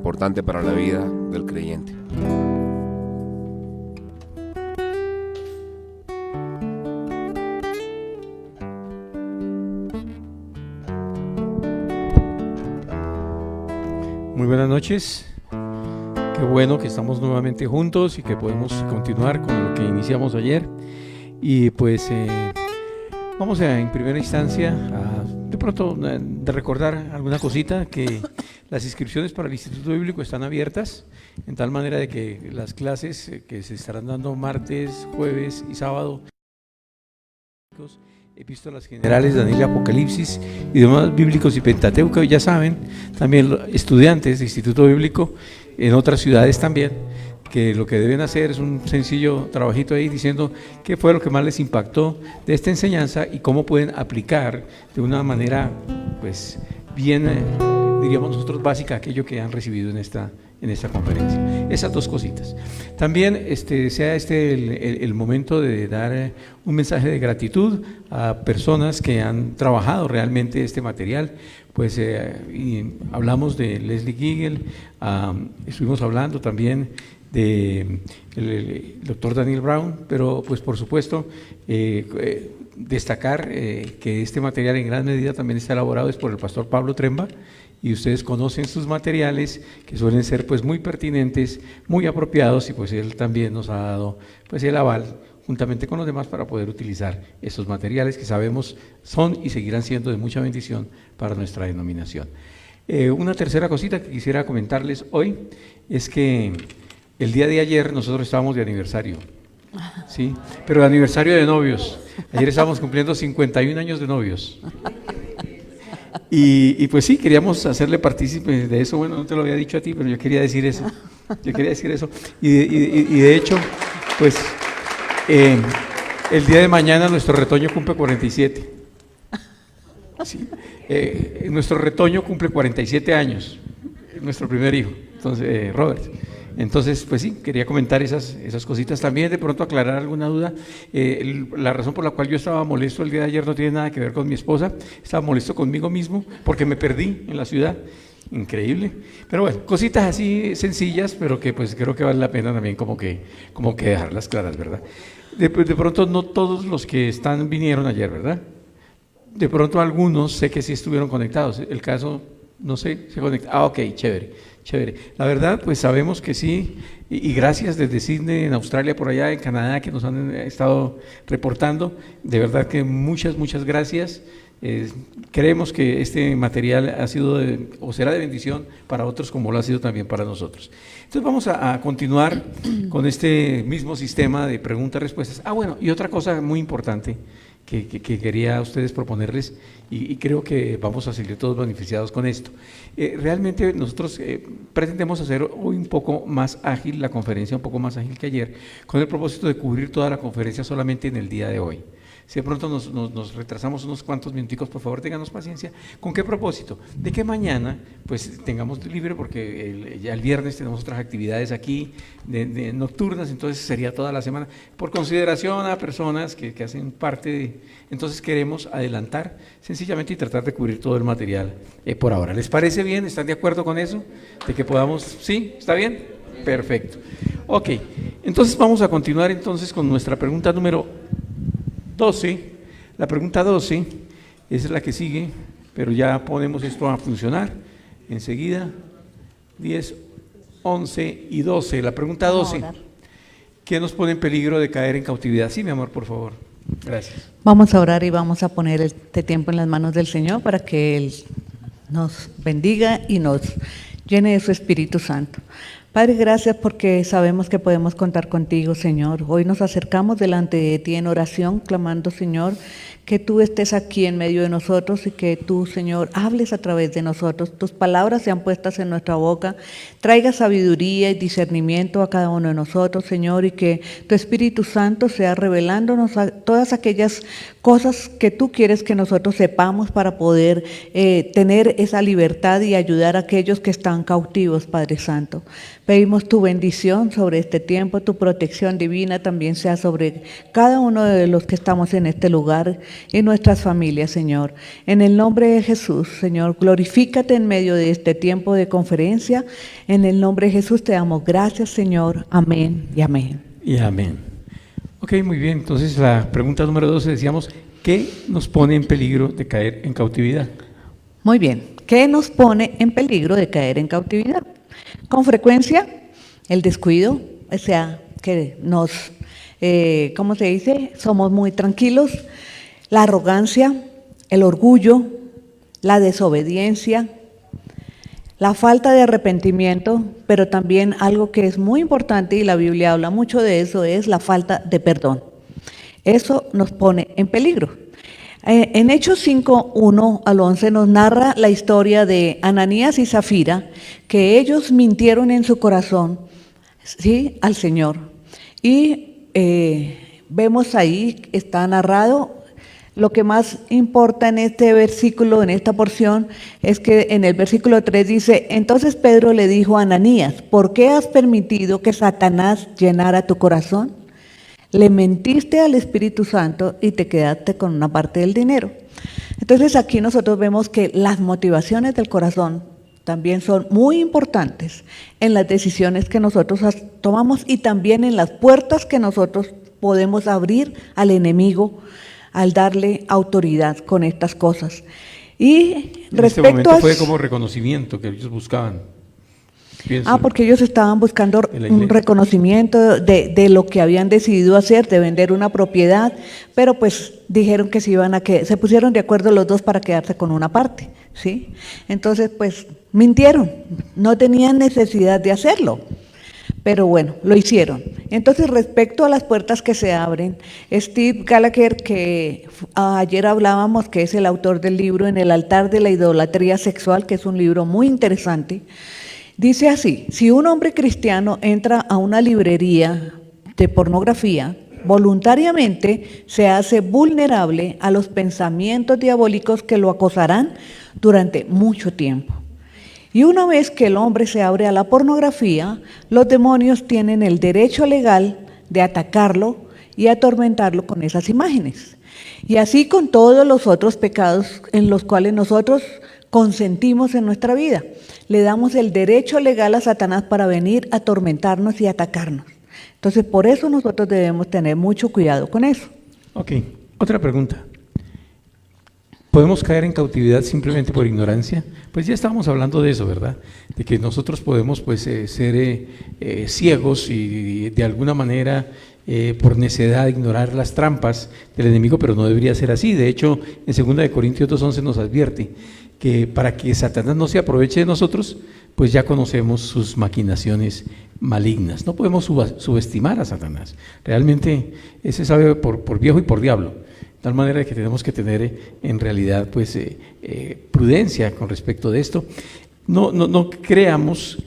importante para la vida del creyente. Muy buenas noches. Qué bueno que estamos nuevamente juntos y que podemos continuar con lo que iniciamos ayer. Y pues vamos en primera instancia de pronto de recordar alguna cosita, que las inscripciones para el Instituto Bíblico están abiertas, en tal manera de que las clases que se estarán dando martes, jueves y sábado, epístolas generales, Daniel y Apocalipsis, idiomas bíblicos y Pentateuco, ya saben, también estudiantes de Instituto Bíblico en otras ciudades también, que lo que deben hacer es un sencillo trabajito ahí diciendo qué fue lo que más les impactó de esta enseñanza y cómo pueden aplicar de una manera pues bien, diríamos nosotros, básica aquello que han recibido en esta conferencia. Esas dos cositas. También sea el momento de dar un mensaje de gratitud a personas que han trabajado realmente este material. Pues y hablamos de Leslie Gigel, estuvimos hablando también de el doctor Daniel Brown, pero pues por supuesto destacar que este material en gran medida también está elaborado por el pastor Pablo Tremba, y ustedes conocen sus materiales, que suelen ser pues muy pertinentes, muy apropiados, y pues él también nos ha dado pues el aval juntamente con los demás para poder utilizar estos materiales que sabemos son y seguirán siendo de mucha bendición para nuestra denominación. Una tercera cosita que quisiera comentarles hoy es que el día de ayer nosotros estábamos de aniversario, ¿sí? Pero de aniversario de novios. Ayer estábamos cumpliendo 51 años de novios. Y pues sí, queríamos hacerle partícipe de eso. Bueno, no te lo había dicho a ti, pero yo quería decir eso. Y de hecho, pues el día de mañana nuestro retoño cumple 47. Sí. Nuestro retoño cumple 47 años, nuestro primer hijo, entonces Robert. Entonces, pues sí, quería comentar esas cositas también, de pronto aclarar alguna duda. La razón por la cual yo estaba molesto el día de ayer no tiene nada que ver con mi esposa, estaba molesto conmigo mismo porque me perdí en la ciudad, increíble. Pero bueno, cositas así sencillas, pero que pues creo que vale la pena también como que dejarlas claras, ¿verdad? De pronto no todos los que vinieron ayer, ¿verdad? De pronto algunos sé que sí estuvieron conectados, el caso, no sé, se conecta. Ok, chévere. La verdad, pues sabemos que sí, y gracias desde Sydney, en Australia, por allá, en Canadá, que nos han estado reportando. De verdad que muchas gracias. Creemos que este material ha sido o será de bendición para otros, como lo ha sido también para nosotros. Entonces vamos a continuar con este mismo sistema de preguntas-respuestas. Bueno, y otra cosa muy importante que quería a ustedes proponerles, y creo que vamos a salir todos beneficiados con esto. Realmente nosotros pretendemos hacer hoy un poco más ágil la conferencia, un poco más ágil que ayer, con el propósito de cubrir toda la conferencia solamente en el día de hoy. Si de pronto nos retrasamos unos cuantos minuticos, por favor, ténganos paciencia. ¿Con qué propósito? De que mañana pues tengamos libre, porque ya el viernes tenemos otras actividades aquí de nocturnas, entonces sería toda la semana. Por consideración a personas que hacen parte de... Entonces queremos adelantar sencillamente y tratar de cubrir todo el material por ahora. ¿Les parece bien? ¿Están de acuerdo con eso? De que podamos... ¿Sí? ¿Está bien? Perfecto. Ok, entonces vamos a continuar entonces con nuestra pregunta número 12, la pregunta 12 es la que sigue, pero ya ponemos esto a funcionar enseguida. 10, 11 y 12. La pregunta 12, ¿qué nos pone en peligro de caer en cautividad? Sí, mi amor, por favor. Gracias. Vamos a orar y vamos a poner este tiempo en las manos del Señor para que Él nos bendiga y nos llene de su Espíritu Santo. Padre, gracias porque sabemos que podemos contar contigo, Señor. Hoy nos acercamos delante de ti en oración, clamando, Señor, que tú estés aquí en medio de nosotros y que tú, Señor, hables a través de nosotros. Tus palabras sean puestas en nuestra boca, traiga sabiduría y discernimiento a cada uno de nosotros, Señor, y que tu Espíritu Santo sea revelándonos todas aquellas cosas que tú quieres que nosotros sepamos para poder tener esa libertad y ayudar a aquellos que están cautivos, Padre Santo. Pedimos tu bendición sobre este tiempo, tu protección divina también sea sobre cada uno de los que estamos en este lugar y nuestras familias, Señor. En el nombre de Jesús, Señor, glorifícate en medio de este tiempo de conferencia. En el nombre de Jesús te damos gracias, Señor. Amén y amén. Y amén. Ok, muy bien. Entonces la pregunta número 12 decíamos, ¿qué nos pone en peligro de caer en cautividad? Muy bien. ¿Qué nos pone en peligro de caer en cautividad? Con frecuencia, el descuido, o sea, que nos, ¿cómo se dice? Somos muy tranquilos, la arrogancia, el orgullo, la desobediencia, la falta de arrepentimiento, pero también algo que es muy importante y la Biblia habla mucho de eso, es la falta de perdón. Eso nos pone en peligro. En Hechos 5, 1 al 11 nos narra la historia de Ananías y Zafira, que ellos mintieron en su corazón, ¿sí?, al Señor. Y vemos ahí, está narrado, lo que más importa en este versículo, en esta porción, es que en el versículo 3 dice, entonces Pedro le dijo a Ananías, ¿por qué has permitido que Satanás llenara tu corazón? Le mentiste al Espíritu Santo y te quedaste con una parte del dinero. Entonces aquí nosotros vemos que las motivaciones del corazón también son muy importantes en las decisiones que nosotros tomamos y también en las puertas que nosotros podemos abrir al enemigo al darle autoridad con estas cosas. Y En respecto este momento a... fue como reconocimiento que ellos buscaban. Pienso. porque ellos estaban buscando un reconocimiento de lo que habían decidido hacer, de vender una propiedad, pero pues dijeron que se pusieron de acuerdo los dos para quedarse con una parte, ¿sí? Entonces pues mintieron, no tenían necesidad de hacerlo, pero bueno, lo hicieron. Entonces respecto a las puertas que se abren, Steve Gallagher, que ayer hablábamos, que es el autor del libro En el altar de la idolatría sexual, que es un libro muy interesante, dice así, si un hombre cristiano entra a una librería de pornografía, voluntariamente se hace vulnerable a los pensamientos diabólicos que lo acosarán durante mucho tiempo. Y una vez que el hombre se abre a la pornografía, los demonios tienen el derecho legal de atacarlo y atormentarlo con esas imágenes. Y así con todos los otros pecados en los cuales nosotros consentimos en nuestra vida. Le damos el derecho legal a Satanás para venir a atormentarnos y atacarnos. Entonces, por eso nosotros debemos tener mucho cuidado con eso. Ok, otra pregunta. ¿Podemos caer en cautividad simplemente por ignorancia? Pues ya estábamos hablando de eso, ¿verdad? De que nosotros podemos pues, ser ciegos y de alguna manera por necedad ignorar las trampas del enemigo, pero no debería ser así. De hecho, en 2 Corintios 2:11 nos advierte que para que Satanás no se aproveche de nosotros, pues ya conocemos sus maquinaciones malignas. No podemos subestimar a Satanás. Realmente ese sabe por viejo y por diablo. De tal manera que tenemos que tener en realidad pues prudencia con respecto de esto. No creamos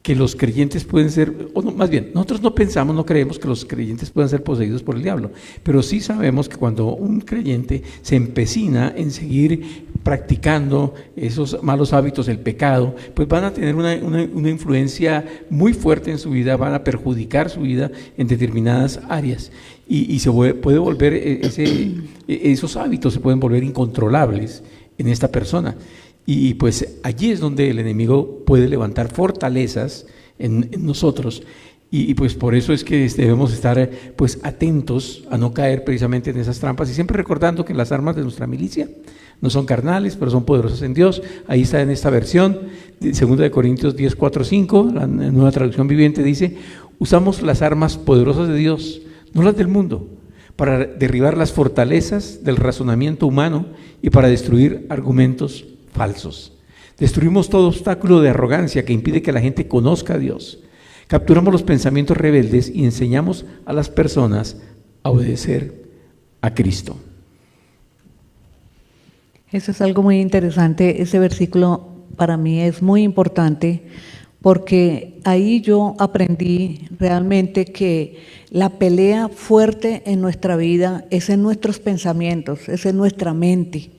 que los creyentes pueden ser, o no, más bien, nosotros no creemos que los creyentes puedan ser poseídos por el diablo, pero sí sabemos que cuando un creyente se empecina en seguir practicando esos malos hábitos, el pecado, pues van a tener una influencia muy fuerte en su vida, van a perjudicar su vida en determinadas áreas y se puede volver, esos hábitos se pueden volver incontrolables en esta persona. Y pues allí es donde el enemigo puede levantar fortalezas en nosotros y pues por eso es que debemos estar pues atentos a no caer precisamente en esas trampas y siempre recordando que las armas de nuestra milicia no son carnales, pero son poderosas en Dios. Ahí está en esta versión, 2 Corintios 10, 4, 5, la nueva traducción viviente dice, usamos las armas poderosas de Dios, no las del mundo, para derribar las fortalezas del razonamiento humano y para destruir argumentos falsos. Destruimos todo obstáculo de arrogancia que impide que la gente conozca a Dios. Capturamos los pensamientos rebeldes y enseñamos a las personas a obedecer a Cristo. Eso es algo muy interesante. Ese versículo para mí es muy importante porque ahí yo aprendí realmente que la pelea fuerte en nuestra vida es en nuestros pensamientos, es en nuestra mente.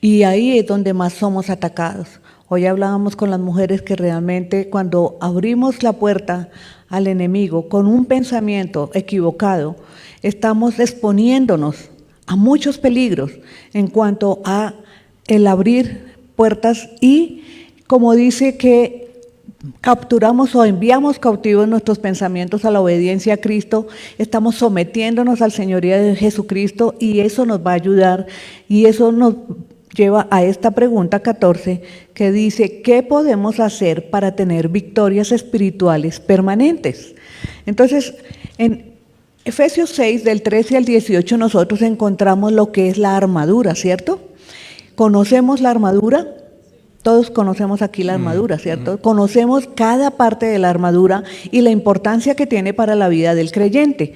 Y ahí es donde más somos atacados. Hoy hablábamos con las mujeres que realmente cuando abrimos la puerta al enemigo con un pensamiento equivocado, estamos exponiéndonos a muchos peligros en cuanto a el abrir puertas y, como dice, que capturamos o enviamos cautivos nuestros pensamientos a la obediencia a Cristo, estamos sometiéndonos al señorío de Jesucristo y eso nos va a ayudar y eso nos lleva a esta pregunta 14 que dice, ¿qué podemos hacer para tener victorias espirituales permanentes? Entonces, en Efesios 6, del 13 al 18, nosotros encontramos lo que es la armadura, ¿cierto? ¿Conocemos la armadura? Todos conocemos aquí la armadura, ¿cierto? Conocemos cada parte de la armadura y la importancia que tiene para la vida del creyente.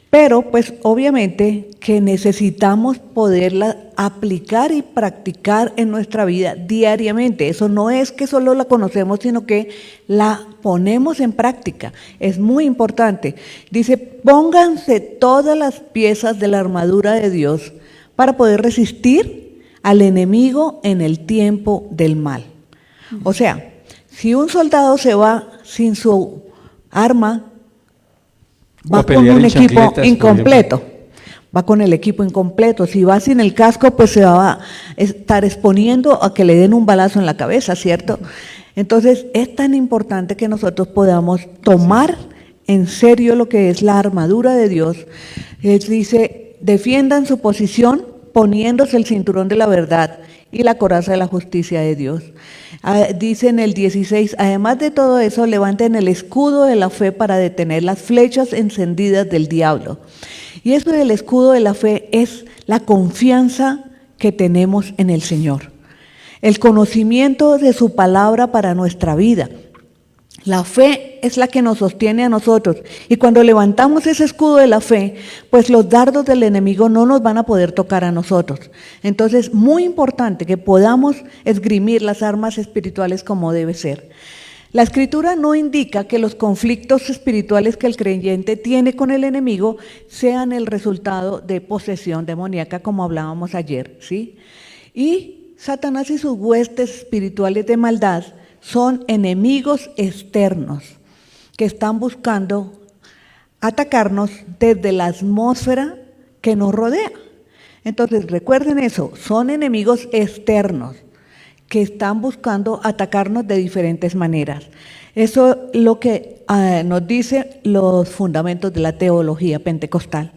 Pero, pues, obviamente que necesitamos poderla aplicar y practicar en nuestra vida diariamente. Eso no es que solo la conocemos, sino que la ponemos en práctica. Es muy importante. Dice, pónganse todas las piezas de la armadura de Dios para poder resistir al enemigo en el tiempo del mal. O sea, si un soldado se va sin su arma, va con un equipo incompleto. Va con el equipo incompleto. Si va sin el casco, pues se va a estar exponiendo a que le den un balazo en la cabeza, ¿cierto? Entonces, es tan importante que nosotros podamos tomar en serio lo que es la armadura de Dios. Él dice, defiendan su posición poniéndose el cinturón de la verdad y la coraza de la justicia de Dios. Dice en el 16, además de todo eso, levanten el escudo de la fe para detener las flechas encendidas del diablo. Y eso del escudo de la fe es la confianza que tenemos en el Señor, el conocimiento de su palabra para nuestra vida. La fe es la que nos sostiene a nosotros y cuando levantamos ese escudo de la fe, pues los dardos del enemigo no nos van a poder tocar a nosotros. Entonces, muy importante que podamos esgrimir las armas espirituales como debe ser. La Escritura no indica que los conflictos espirituales que el creyente tiene con el enemigo sean el resultado de posesión demoníaca, como hablábamos ayer, ¿sí? Y Satanás y sus huestes espirituales de maldad son enemigos externos que están buscando atacarnos desde la atmósfera que nos rodea. Entonces, recuerden eso, son enemigos externos que están buscando atacarnos de diferentes maneras. Eso es lo que nos dice los fundamentos de la teología pentecostal.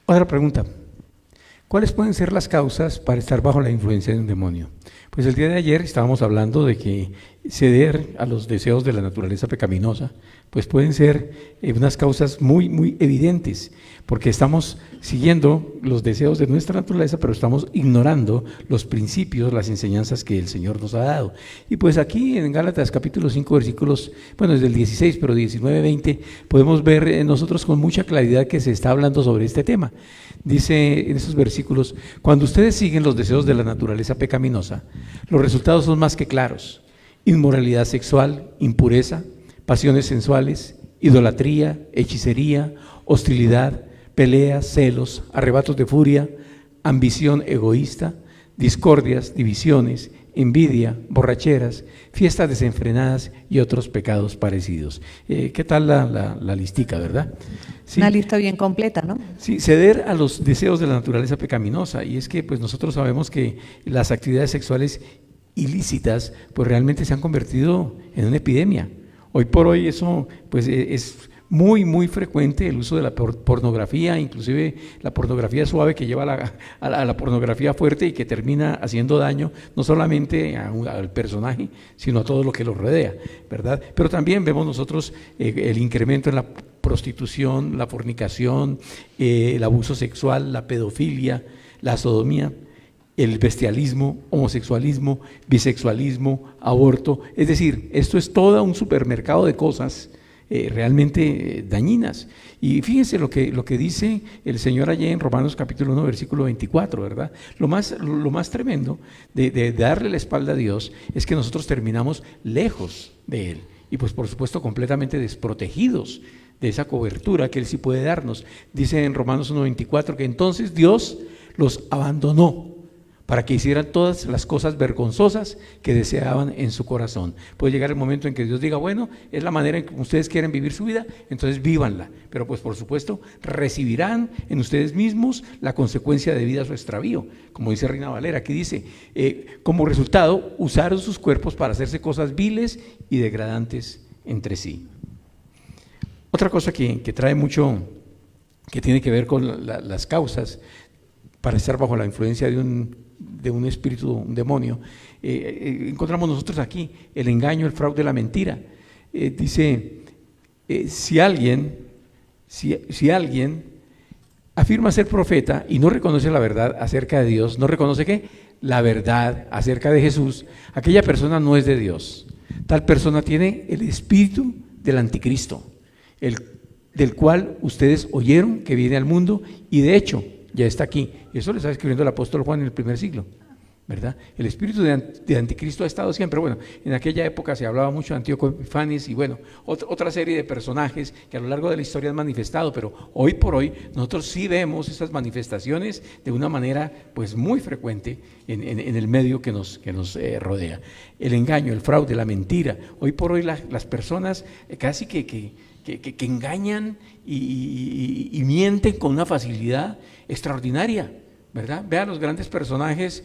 Otra pregunta. ¿Cuáles pueden ser las causas para estar bajo la influencia de un demonio? Pues el día de ayer estábamos hablando de que ceder a los deseos de la naturaleza pecaminosa, pues pueden ser unas causas muy, muy evidentes, porque estamos siguiendo los deseos de nuestra naturaleza, pero estamos ignorando los principios, las enseñanzas que el Señor nos ha dado. Y pues aquí en Gálatas capítulo 5 versículos, bueno, desde el 16, pero 19, 20, podemos ver nosotros con mucha claridad que se está hablando sobre este tema. Dice en esos versículos, cuando ustedes siguen los deseos de la naturaleza pecaminosa, los resultados son más que claros: inmoralidad sexual, impureza, pasiones sensuales, idolatría, hechicería, hostilidad, peleas, celos, arrebatos de furia, ambición egoísta, discordias, divisiones, envidia, borracheras, fiestas desenfrenadas y otros pecados parecidos. ¿Qué tal la listica, verdad? Sí. Una lista bien completa, ¿no? Sí, ceder a los deseos de la naturaleza pecaminosa. Y es que pues nosotros sabemos que las actividades sexuales ilícitas pues realmente se han convertido en una epidemia. Hoy por hoy eso pues es muy, muy frecuente el uso de la pornografía, inclusive la pornografía suave que lleva a la pornografía fuerte y que termina haciendo daño no solamente al personaje, sino a todo lo que lo rodea, ¿verdad? Pero también vemos nosotros el incremento en la prostitución, la fornicación, el abuso sexual, la pedofilia, la sodomía, el bestialismo, homosexualismo, bisexualismo, aborto. Es decir, esto es todo un supermercado de cosas realmente dañinas. Y fíjense lo que dice el Señor allí en Romanos capítulo 1 versículo 24, ¿verdad? Lo más tremendo de darle la espalda a Dios es que nosotros terminamos lejos de Él y pues por supuesto completamente desprotegidos de esa cobertura que Él sí puede darnos. Dice en Romanos 1:24 que entonces Dios los abandonó para que hicieran todas las cosas vergonzosas que deseaban en su corazón. Puede llegar el momento en que Dios diga, bueno, es la manera en que ustedes quieren vivir su vida, entonces vívanla, pero pues por supuesto recibirán en ustedes mismos la consecuencia de vida a su extravío, como dice Reina Valera, aquí dice, como resultado usaron sus cuerpos para hacerse cosas viles y degradantes entre sí. Otra cosa que trae mucho, que tiene que ver con las causas para estar bajo la influencia de un espíritu, un demonio, encontramos nosotros aquí el engaño, el fraude, la mentira. Dice, si alguien afirma ser profeta y no reconoce la verdad acerca de Dios, no reconoce ¿qué? La verdad acerca de Jesús, aquella persona no es de Dios. Tal persona tiene el espíritu del anticristo, del cual ustedes oyeron que viene al mundo y de hecho ya está aquí. Eso lo está escribiendo el apóstol Juan en el primer siglo, ¿verdad? El espíritu de anticristo ha estado siempre. Bueno, en aquella época se hablaba mucho de Antíoco Epifanes y bueno, otra serie de personajes que a lo largo de la historia han manifestado, pero hoy por hoy nosotros sí vemos esas manifestaciones de una manera pues muy frecuente en el medio que nos rodea. El engaño, el fraude, la mentira. Hoy por hoy las personas casi que engañan y mienten con una facilidad extraordinaria, ¿verdad? Vean los grandes personajes,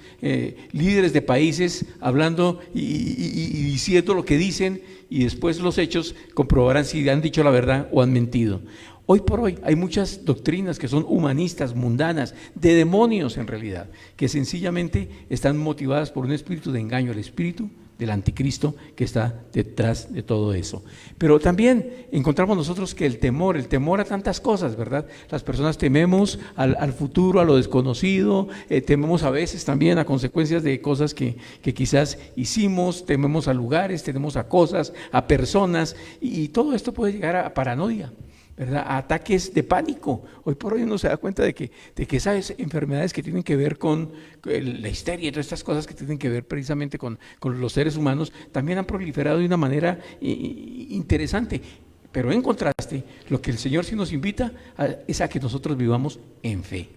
líderes de países hablando y diciendo lo que dicen y después los hechos comprobarán si han dicho la verdad o han mentido. Hoy por hoy hay muchas doctrinas que son humanistas, mundanas, de demonios en realidad, que sencillamente están motivadas por un espíritu de engaño, el espíritu del anticristo que está detrás de todo eso. Pero también encontramos nosotros que el temor a tantas cosas, ¿verdad? Las personas tememos al futuro, a lo desconocido, tememos a veces también a consecuencias de cosas que quizás hicimos, tememos a lugares, tememos a cosas, a personas, y todo esto puede llegar a paranoia, ¿verdad? A ataques de pánico. Hoy por hoy uno se da cuenta de que esas enfermedades que tienen que ver con la histeria y todas estas cosas que tienen que ver precisamente con los seres humanos también han proliferado de una manera interesante. Pero en contraste, lo que el Señor sí nos invita es a que nosotros vivamos en fe,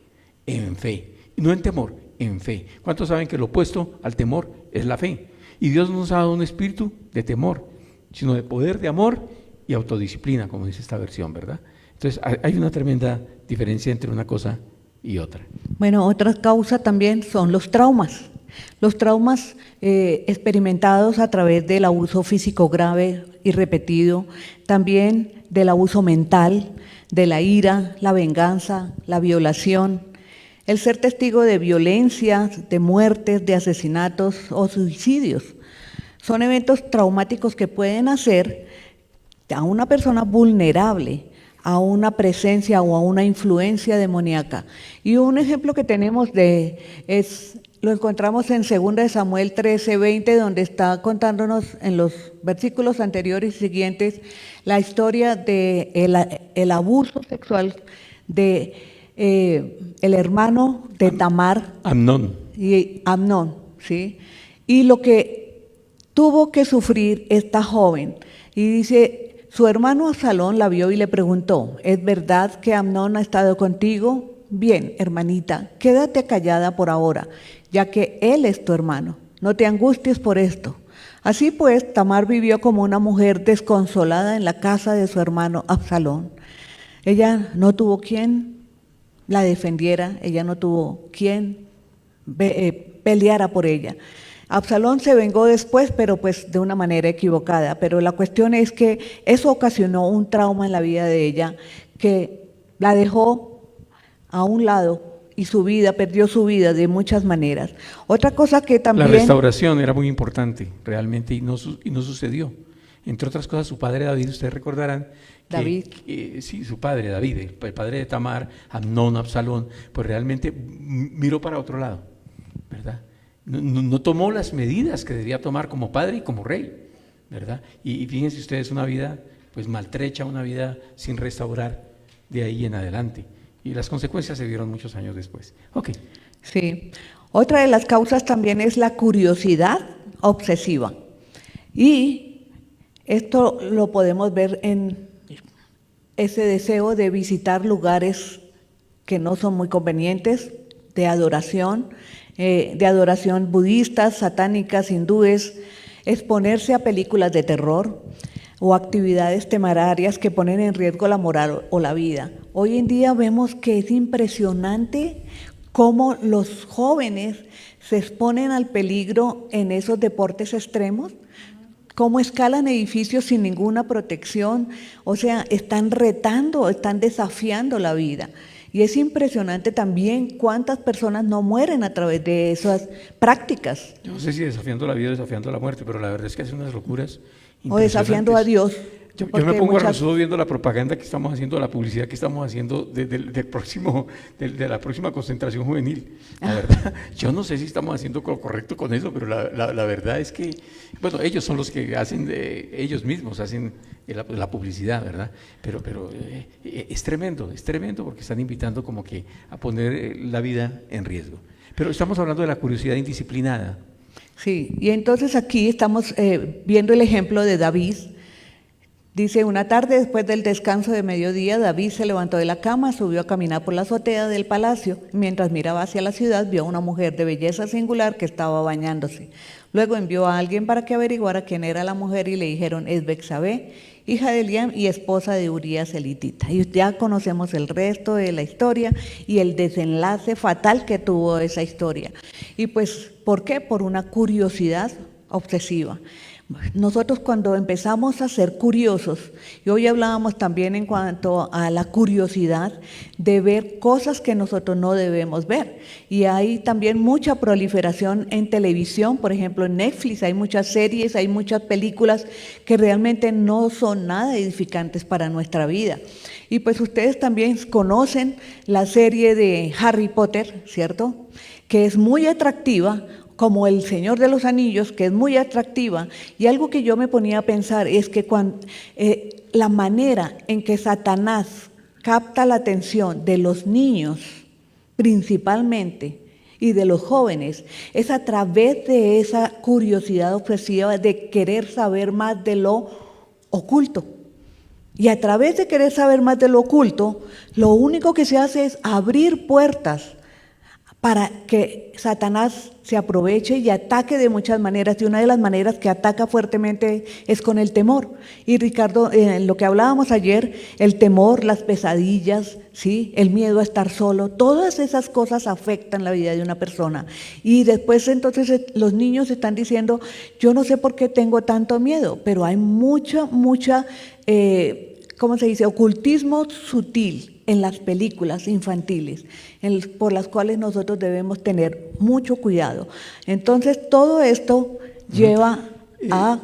y no en temor, en fe. ¿Cuántos saben que lo opuesto al temor es la fe? Y Dios no nos ha dado un espíritu de temor, sino de poder, de amor y autodisciplina, como dice esta versión, ¿verdad? Entonces hay una tremenda diferencia entre una cosa y otra. Bueno, otra causa también son los traumas. Los traumas experimentados a través del abuso físico grave y repetido, también del abuso mental, de la ira, la venganza, la violación, el ser testigo de violencia, de muertes, de asesinatos o suicidios. Son eventos traumáticos que pueden hacer a una persona vulnerable a una presencia o a una influencia demoníaca. Y un ejemplo que tenemos lo encontramos en 2 Samuel 13:20, donde está contándonos en los versículos anteriores y siguientes la historia de el abuso sexual de el hermano de Tamar, Amnón, ¿sí? Y lo que tuvo que sufrir esta joven. Y dice, su hermano Absalón la vio y le preguntó, ¿es verdad que Amnón ha estado contigo? Bien, hermanita, quédate callada por ahora, ya que él es tu hermano. No te angusties por esto. Así pues, Tamar vivió como una mujer desconsolada en la casa de su hermano Absalón. Ella no tuvo quien la defendiera, ella no tuvo quien peleara por ella. Absalón se vengó después, pero pues de una manera equivocada. Pero la cuestión es que eso ocasionó un trauma en la vida de ella que la dejó a un lado y perdió su vida de muchas maneras. Otra cosa que también... La restauración era muy importante realmente y no sucedió. Entre otras cosas, su padre David, ustedes recordarán, sí, su padre David, el padre de Tamar, Amnón, Absalón, pues realmente miró para otro lado, ¿verdad? No tomó las medidas que debía tomar como padre y como rey, ¿verdad? Y fíjense ustedes, una vida pues maltrecha, una vida sin restaurar de ahí en adelante. Y las consecuencias se vieron muchos años después. Ok. Sí. Otra de las causas también es la curiosidad obsesiva. Y esto lo podemos ver en ese deseo de visitar lugares que no son muy convenientes, de adoración, de adoración budistas, satánicas, hindúes, exponerse a películas de terror o actividades temerarias que ponen en riesgo la moral o la vida. Hoy en día vemos que es impresionante cómo los jóvenes se exponen al peligro en esos deportes extremos, cómo escalan edificios sin ninguna protección, o sea, están retando, están desafiando la vida. Y es impresionante también cuántas personas no mueren a través de esas prácticas. Yo no sé si desafiando la vida o desafiando la muerte, pero la verdad es que hacen unas locuras O desafiando a Dios. Yo me pongo arrozudo viendo la propaganda que estamos haciendo, la publicidad que estamos haciendo de la próxima concentración juvenil. La verdad, yo no sé si estamos haciendo lo correcto con eso, pero la verdad es que, bueno, ellos son los que hacen, ellos mismos hacen la publicidad, ¿verdad? Pero es tremendo porque están invitando como que a poner la vida en riesgo. Pero estamos hablando de la curiosidad indisciplinada. Sí, y entonces aquí estamos viendo el ejemplo de David. Dice, una tarde después del descanso de mediodía, David se levantó de la cama, subió a caminar por la azotea del palacio. Mientras miraba hacia la ciudad, vio a una mujer de belleza singular que estaba bañándose. Luego envió a alguien para que averiguara quién era la mujer y le dijeron, es Betsabé, hija de Eliam y esposa de Urías elitita. Y ya conocemos el resto de la historia y el desenlace fatal que tuvo esa historia. Y pues, ¿por qué? Por una curiosidad obsesiva. Nosotros cuando empezamos a ser curiosos, y hoy hablábamos también en cuanto a la curiosidad de ver cosas que nosotros no debemos ver, y hay también mucha proliferación en televisión, por ejemplo en Netflix hay muchas series, hay muchas películas que realmente no son nada edificantes para nuestra vida. Y pues ustedes también conocen la serie de Harry Potter, ¿cierto? Que es muy atractiva, como El Señor de los Anillos, que es muy atractiva, y algo que yo me ponía a pensar es que la manera en que Satanás capta la atención de los niños, principalmente, y de los jóvenes, es a través de esa curiosidad obsesiva de querer saber más de lo oculto. Y a través de querer saber más de lo oculto, lo único que se hace es abrir puertas para que Satanás se aproveche y ataque de muchas maneras, y una de las maneras que ataca fuertemente es con el temor. Y Ricardo, lo que hablábamos ayer, el temor, las pesadillas, ¿sí? El miedo a estar solo, todas esas cosas afectan la vida de una persona. Y después entonces los niños están diciendo, yo no sé por qué tengo tanto miedo, pero hay mucha, ¿cómo se dice? Ocultismo sutil en las películas infantiles, por las cuales nosotros debemos tener mucho cuidado. Entonces, todo esto lleva a...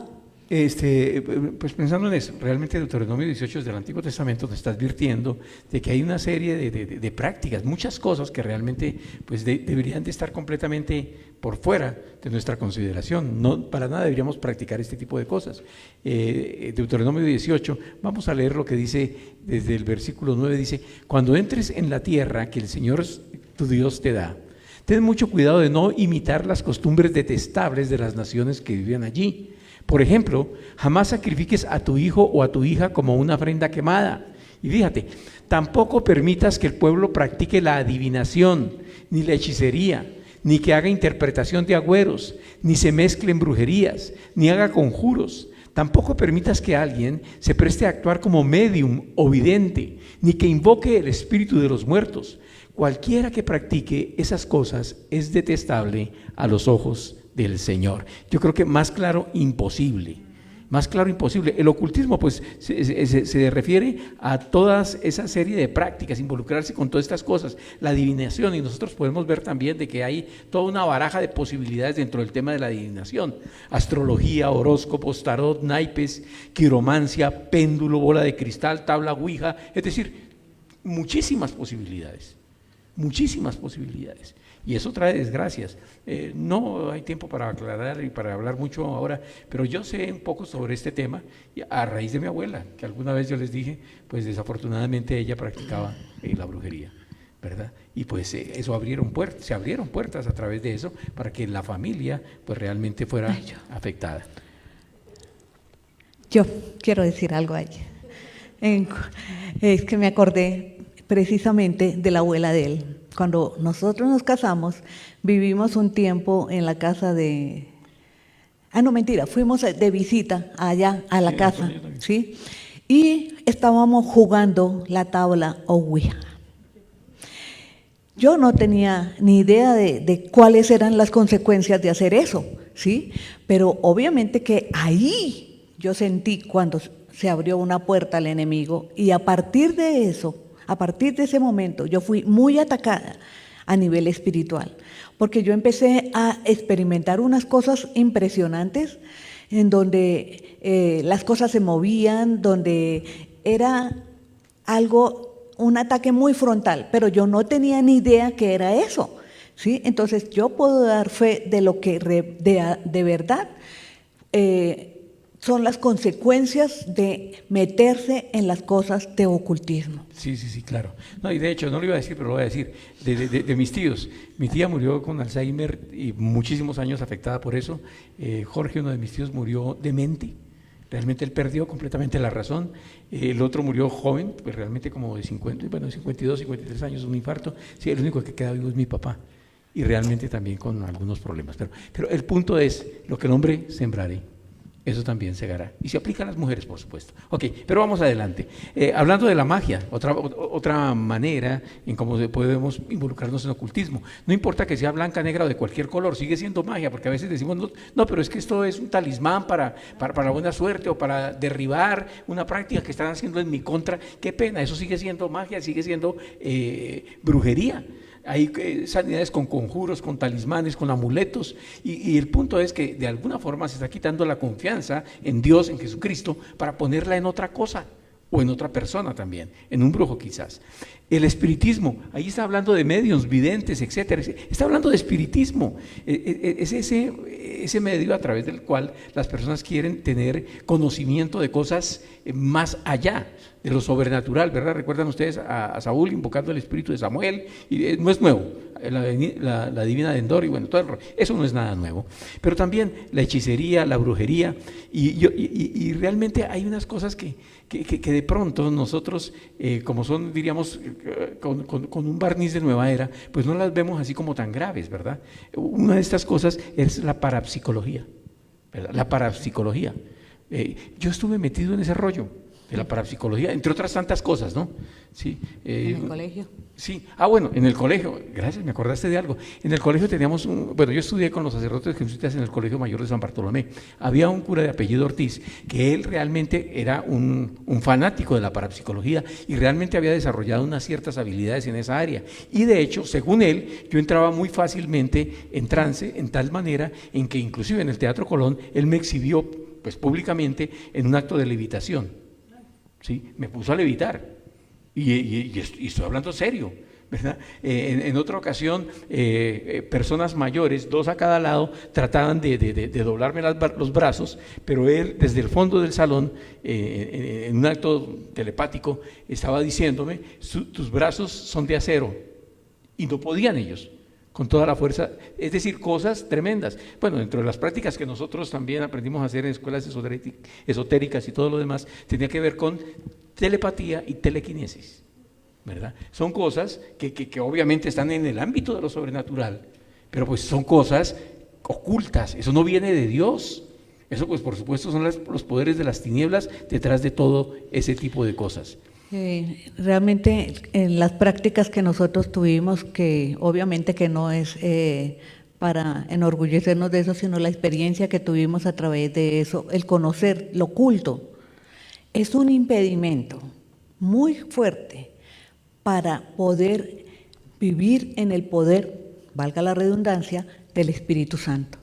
Pues pensando en eso, realmente Deuteronomio 18 del Antiguo Testamento nos está advirtiendo de que hay una serie de prácticas, muchas cosas que realmente pues deberían de estar completamente por fuera de nuestra consideración. No, para nada deberíamos practicar este tipo de cosas. Deuteronomio 18, vamos a leer lo que dice desde el versículo 9, dice, cuando entres en la tierra que el Señor tu Dios te da, ten mucho cuidado de no imitar las costumbres detestables de las naciones que vivían allí. Por ejemplo, jamás sacrifiques a tu hijo o a tu hija como una ofrenda quemada. Y fíjate, tampoco permitas que el pueblo practique la adivinación, ni la hechicería, ni que haga interpretación de agüeros, ni se mezcle en brujerías, ni haga conjuros. Tampoco permitas que alguien se preste a actuar como médium o vidente, ni que invoque el espíritu de los muertos. Cualquiera que practique esas cosas es detestable a los ojos del Señor. Yo creo que más claro imposible. Más claro imposible. El ocultismo pues se refiere a toda esa serie de prácticas, involucrarse con todas estas cosas, la adivinación, y nosotros podemos ver también de que hay toda una baraja de posibilidades dentro del tema de la adivinación: astrología, horóscopos, tarot, naipes, quiromancia, péndulo, bola de cristal, tabla ouija, es decir, muchísimas posibilidades. Y eso trae desgracias. No hay tiempo para aclarar y para hablar mucho ahora, pero yo sé un poco sobre este tema a raíz de mi abuela, que alguna vez yo les dije, pues desafortunadamente ella practicaba la brujería, ¿verdad? Y pues se abrieron puertas a través de eso para que la familia pues realmente fuera afectada. Yo quiero decir algo ahí. Es que me acordé precisamente de la abuela de él. cuando nosotros nos casamos, vivimos un tiempo en la casa de... no, mentira, fuimos de visita allá a la casa, ¿sí? Y estábamos jugando la tabla Ouija. Yo no tenía ni idea de cuáles eran las consecuencias de hacer eso, ¿sí? Pero obviamente que ahí yo sentí cuando se abrió una puerta al enemigo, y a partir de eso, a partir de ese momento, yo fui muy atacada a nivel espiritual, porque yo empecé a experimentar unas cosas impresionantes en donde las cosas se movían, donde era un ataque muy frontal, pero yo no tenía ni idea que era eso, ¿sí? Entonces yo puedo dar fe de lo que de verdad son las consecuencias de meterse en las cosas de ocultismo. Sí, claro. No, y de hecho, no lo iba a decir, pero lo voy a decir, de mis tíos. Mi tía murió con Alzheimer y muchísimos años afectada por eso. Jorge, uno de mis tíos, murió demente. Realmente él perdió completamente la razón. El otro murió joven, pues realmente como de 52, 53 años, un infarto. Sí, el único que queda vivo es mi papá. Y realmente también con algunos problemas. Pero el punto es, lo que el hombre sembrare, eso también segará. Y se aplica a las mujeres, por supuesto. Ok, pero vamos adelante. Hablando de la magia, otra manera en cómo podemos involucrarnos en ocultismo. No importa que sea blanca, negra o de cualquier color, sigue siendo magia, porque a veces decimos, no, pero es que esto es un talismán para la buena suerte o para derribar una práctica que están haciendo en mi contra. Qué pena, eso sigue siendo magia, sigue siendo brujería. Hay sanidades con conjuros, con talismanes, con amuletos, y el punto es que de alguna forma se está quitando la confianza en Dios, en Jesucristo, para ponerla en otra cosa o en otra persona también, en un brujo quizás. El espiritismo, ahí está hablando de medios, videntes, etcétera, está hablando de espiritismo, es ese medio a través del cual las personas quieren tener conocimiento de cosas más allá de lo sobrenatural, ¿verdad? Recuerdan ustedes a Saúl invocando el espíritu de Samuel, y no es nuevo, la divina de Endor, y bueno, eso no es nada nuevo, pero también la hechicería, la brujería, y realmente hay unas cosas que de pronto nosotros, como son, diríamos, con un barniz de nueva era, pues no las vemos así como tan graves, ¿verdad? Una de estas cosas es la parapsicología, ¿verdad? La parapsicología. Yo estuve metido en ese rollo de la parapsicología, entre otras tantas cosas, ¿no? Sí, ¿En el colegio? Sí, bueno, en el colegio, gracias, me acordaste de algo. En el colegio teníamos yo estudié con los sacerdotes jesuitas en el Colegio Mayor de San Bartolomé. Había un cura de apellido Ortiz, que él realmente era un fanático de la parapsicología y realmente había desarrollado unas ciertas habilidades en esa área. Y de hecho, según él, yo entraba muy fácilmente en trance, en tal manera en que inclusive en el Teatro Colón, él me exhibió pues públicamente en un acto de levitación. ¿Sí? Me puso a levitar y estoy hablando serio, ¿verdad? En otra ocasión, personas mayores, 2 a cada lado, trataban de doblarme los brazos, pero él desde el fondo del salón, en un acto telepático, estaba diciéndome, tus brazos son de acero, y no podían ellos, con toda la fuerza, es decir, cosas tremendas. Bueno, dentro de las prácticas que nosotros también aprendimos a hacer en escuelas esotéricas y todo lo demás, tenía que ver con telepatía y telequinesis, ¿verdad? Son cosas que obviamente están en el ámbito de lo sobrenatural, pero pues son cosas ocultas, eso no viene de Dios. Eso pues por supuesto son los poderes de las tinieblas detrás de todo ese tipo de cosas. Realmente en las prácticas que nosotros tuvimos, que obviamente que no es para enorgullecernos de eso, sino la experiencia que tuvimos a través de eso, el conocer lo oculto, es un impedimento muy fuerte para poder vivir en el poder, valga la redundancia, del Espíritu Santo,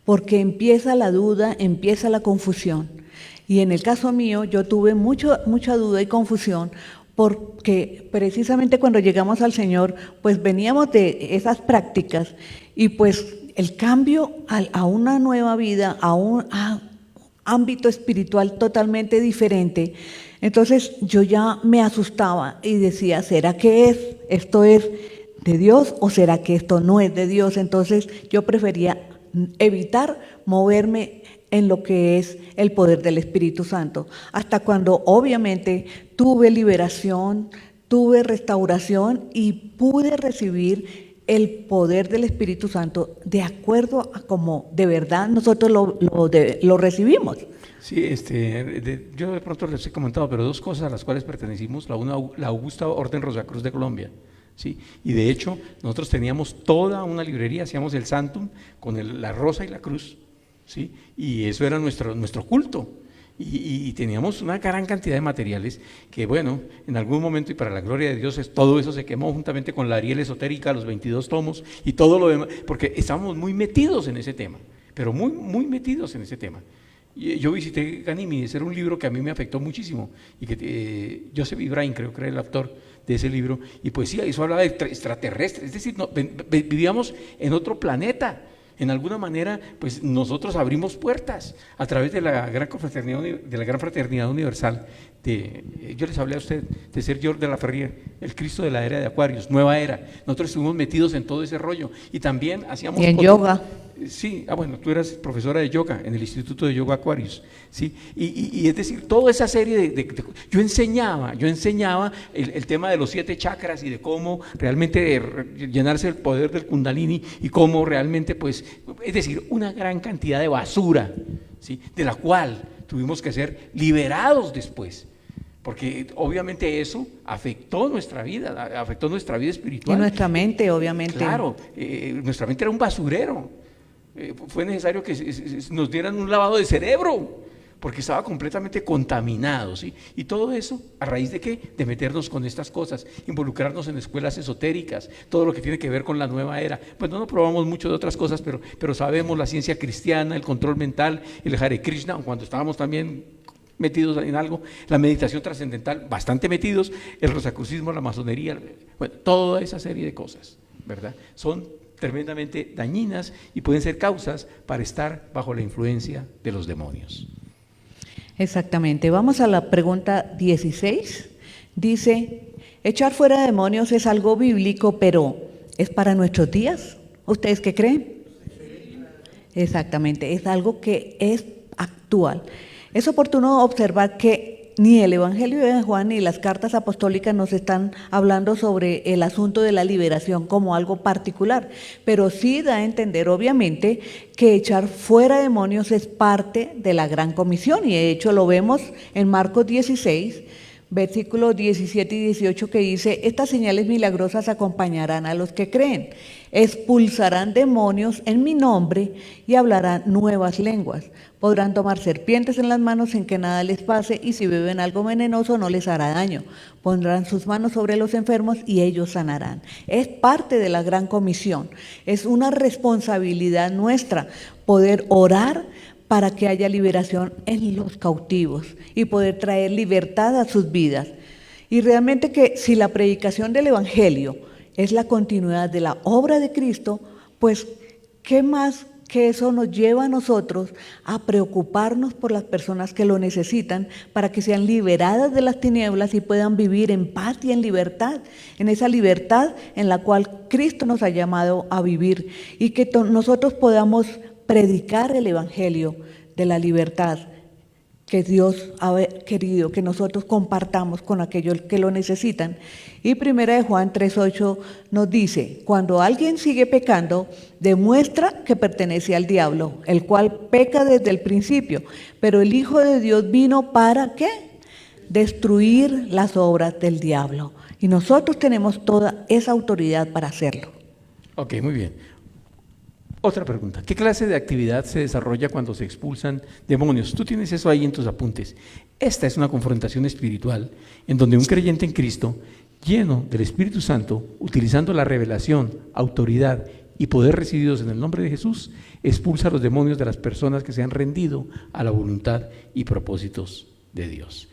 porque empieza la duda, empieza la confusión. Y en el caso mío, yo tuve mucha duda y confusión, porque precisamente cuando llegamos al Señor, pues veníamos de esas prácticas, y pues el cambio a una nueva vida, a un ámbito espiritual totalmente diferente, entonces yo ya me asustaba y decía, ¿será que esto es de Dios o será que esto no es de Dios? Entonces yo prefería evitar moverme en lo que es el poder del Espíritu Santo, hasta cuando obviamente tuve liberación, tuve restauración y pude recibir el poder del Espíritu Santo de acuerdo a como de verdad nosotros lo recibimos. Sí, yo de pronto les he comentado, pero dos cosas a las cuales pertenecimos, la una, la Augusta Orden Rosacruz de Colombia, ¿sí? Y de hecho nosotros teníamos toda una librería, hacíamos el Santum con la rosa y la cruz, ¿sí? Y eso era nuestro culto. Y teníamos una gran cantidad de materiales que, bueno, en algún momento, y para la gloria de Dios, todo eso se quemó juntamente con la Ariel Esotérica, los 22 tomos y todo lo demás, porque estábamos muy metidos en ese tema, pero muy, muy metidos en ese tema. Y yo visité Ganímedes, era un libro que a mí me afectó muchísimo, y que Joseph Ibrahim, creo que era el autor de ese libro, y pues sí, eso hablaba de extraterrestres, es decir, vivíamos en otro planeta. En alguna manera, pues nosotros abrimos puertas a través de la gran fraternidad universal. Yo les hablé a usted de ser George de la Ferrier, el Cristo de la era de Acuarios, nueva era. Nosotros estuvimos metidos en todo ese rollo y también hacíamos… Y en yoga. Sí, bueno, tú eras profesora de yoga en el Instituto de Yoga Aquarius, ¿sí? Y es decir, toda esa serie yo enseñaba el tema de los 7 chakras y de cómo realmente llenarse el poder del Kundalini y cómo realmente, pues, es decir, una gran cantidad de basura, ¿sí? De la cual tuvimos que ser liberados después. Porque obviamente eso afectó nuestra vida espiritual. Y nuestra mente, obviamente. Claro, nuestra mente era un basurero. Fue necesario que nos dieran un lavado de cerebro, porque estaba completamente contaminado, ¿sí? Y todo eso, ¿a raíz de qué? De meternos con estas cosas, involucrarnos en escuelas esotéricas, todo lo que tiene que ver con la nueva era. Pues no probamos mucho de otras cosas, pero sabemos la ciencia cristiana, el control mental, el Hare Krishna, cuando estábamos también metidos en algo, la meditación trascendental, bastante metidos, el rosacrucismo, la masonería, bueno, toda esa serie de cosas, ¿verdad? Son tremendamente dañinas y pueden ser causas para estar bajo la influencia de los demonios. Exactamente. Vamos a la pregunta 16. Dice, echar fuera demonios es algo bíblico, pero ¿es para nuestros días? ¿Ustedes qué creen? Exactamente, es algo que es actual. Es oportuno observar que ni el Evangelio de Juan ni las cartas apostólicas nos están hablando sobre el asunto de la liberación como algo particular, pero sí da a entender, obviamente, que echar fuera demonios es parte de la gran comisión, y de hecho lo vemos en Marcos 16, versículos 17 y 18, que dice, estas señales milagrosas acompañarán a los que creen, expulsarán demonios en mi nombre y hablarán nuevas lenguas, podrán tomar serpientes en las manos sin que nada les pase, y si beben algo venenoso no les hará daño, pondrán sus manos sobre los enfermos y ellos sanarán. Es parte de la gran comisión, es una responsabilidad nuestra poder orar para que haya liberación en los cautivos y poder traer libertad a sus vidas. Y realmente que si la predicación del Evangelio es la continuidad de la obra de Cristo, pues ¿qué más que eso nos lleva a nosotros a preocuparnos por las personas que lo necesitan para que sean liberadas de las tinieblas y puedan vivir en paz y en libertad, en esa libertad en la cual Cristo nos ha llamado a vivir, y que nosotros podamos predicar el Evangelio de la libertad que Dios ha querido que nosotros compartamos con aquellos que lo necesitan. Y 1 Juan 3:8 nos dice, cuando alguien sigue pecando, demuestra que pertenece al diablo, el cual peca desde el principio, pero el Hijo de Dios vino ¿para qué? Destruir las obras del diablo. Y nosotros tenemos toda esa autoridad para hacerlo. Ok, muy bien. Otra pregunta, ¿qué clase de actividad se desarrolla cuando se expulsan demonios? Tú tienes eso ahí en tus apuntes. Esta es una confrontación espiritual en donde un creyente en Cristo, lleno del Espíritu Santo, utilizando la revelación, autoridad y poder recibidos en el nombre de Jesús, expulsa a los demonios de las personas que se han rendido a la voluntad y propósitos de Dios.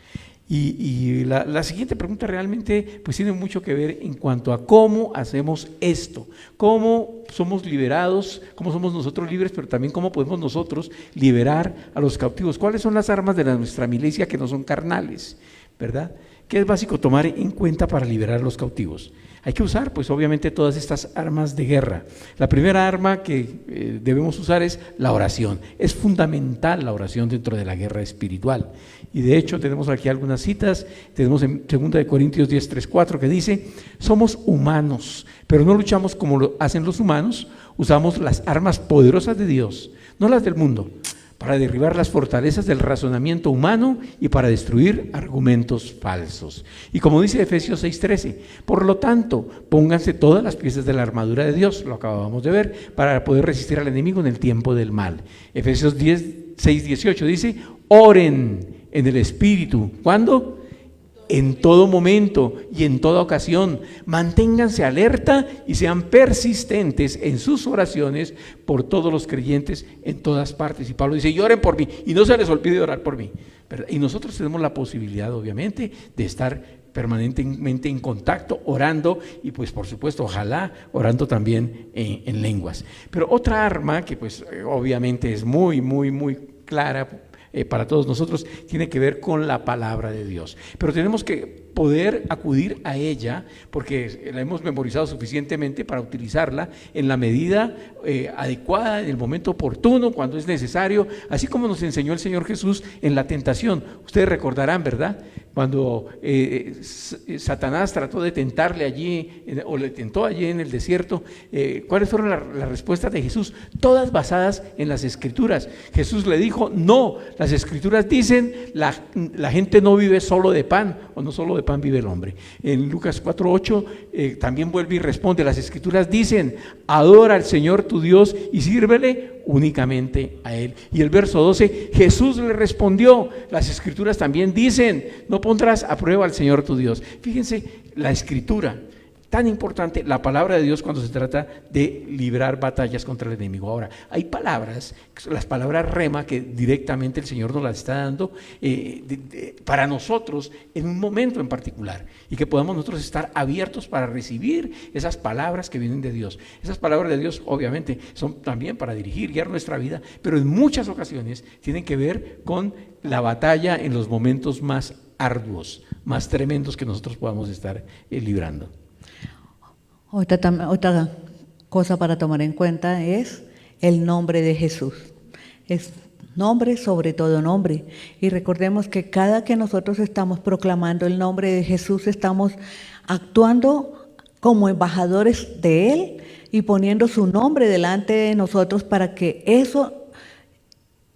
Y la siguiente pregunta realmente pues tiene mucho que ver en cuanto a cómo hacemos esto, cómo somos liberados, cómo somos nosotros libres, pero también cómo podemos nosotros liberar a los cautivos. ¿Cuáles son las armas de nuestra milicia que no son carnales? ¿Verdad? ¿Qué es básico tomar en cuenta para liberar a los cautivos? Hay que usar, pues obviamente, todas estas armas de guerra. La primera arma que debemos usar es la oración. Es fundamental la oración dentro de la guerra espiritual. Y de hecho tenemos aquí algunas citas. Tenemos en 2 Corintios 10, 3, 4 que dice: somos humanos, pero no luchamos como lo hacen los humanos. Usamos las armas poderosas de Dios, no las del mundo, para derribar las fortalezas del razonamiento humano y para destruir argumentos falsos. Y como dice Efesios 6:13, por lo tanto, pónganse todas las piezas de la armadura de Dios, lo acabamos de ver, para poder resistir al enemigo en el tiempo del mal. Efesios 6:18 dice: oren en el Espíritu. ¿Cuándo? En todo momento y en toda ocasión. Manténganse alerta y sean persistentes en sus oraciones por todos los creyentes en todas partes. Y Pablo dice: y oren por mí, y no se les olvide orar por mí, ¿verdad? Y nosotros tenemos la posibilidad, obviamente, de estar permanentemente en contacto, orando, y pues por supuesto, ojalá orando también en lenguas. Pero otra arma que pues obviamente es muy, muy, muy clara para todos nosotros, tiene que ver con la palabra de Dios. Pero tenemos que poder acudir a ella, porque la hemos memorizado suficientemente para utilizarla en la medida adecuada, en el momento oportuno, cuando es necesario, así como nos enseñó el Señor Jesús en la tentación. Ustedes recordarán, ¿verdad?, cuando Satanás trató de tentarle allí, o le tentó allí en el desierto. ¿Cuáles fueron las respuestas de Jesús? Todas basadas en las Escrituras. Jesús le dijo: no, las Escrituras dicen, la gente no vive solo de pan, o no solo de pan vive el hombre. En Lucas 4:8 también vuelve y responde: las Escrituras dicen, adora al Señor tu Dios y sírvele únicamente a Él. Y el verso 12, Jesús le respondió: las Escrituras también dicen, no pondrás a prueba al Señor tu Dios. Fíjense, la Escritura, tan importante, la palabra de Dios cuando se trata de librar batallas contra el enemigo. Ahora, hay palabras, las palabras rema, que directamente el Señor nos las está dando para nosotros en un momento en particular, y que podamos nosotros estar abiertos para recibir esas palabras que vienen de Dios. Esas palabras de Dios obviamente son también para dirigir, guiar nuestra vida, pero en muchas ocasiones tienen que ver con la batalla en los momentos más arduos, más tremendos que nosotros podamos estar librando. Otra cosa para tomar en cuenta es el nombre de Jesús. Es nombre sobre todo nombre. Y recordemos que cada que nosotros estamos proclamando el nombre de Jesús, estamos actuando como embajadores de Él y poniendo su nombre delante de nosotros para que eso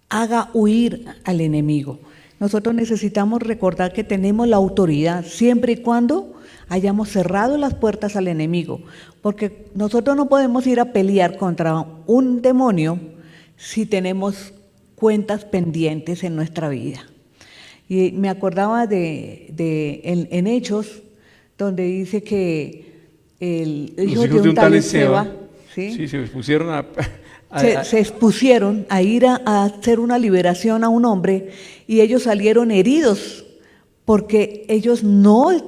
haga huir al enemigo. Nosotros necesitamos recordar que tenemos la autoridad siempre y cuando hayamos cerrado las puertas al enemigo, porque nosotros no podemos ir a pelear contra un demonio si tenemos cuentas pendientes en nuestra vida. Y me acordaba en Hechos, donde dice que el hijo de un tal Esceva, ¿sí? Se expusieron se expusieron a ir a hacer una liberación a un hombre, y ellos salieron heridos porque ellos no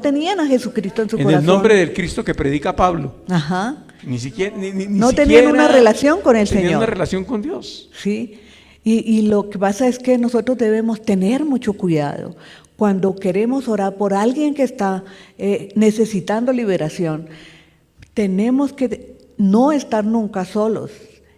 tenían a Jesucristo en su corazón. En el nombre del Cristo que predica Pablo. Ajá. Ni siquiera no tenían una relación con el Señor. Tenían una relación con Dios. Sí. Y lo que pasa es que nosotros debemos tener mucho cuidado. Cuando queremos orar por alguien que está necesitando liberación, tenemos que no estar nunca solos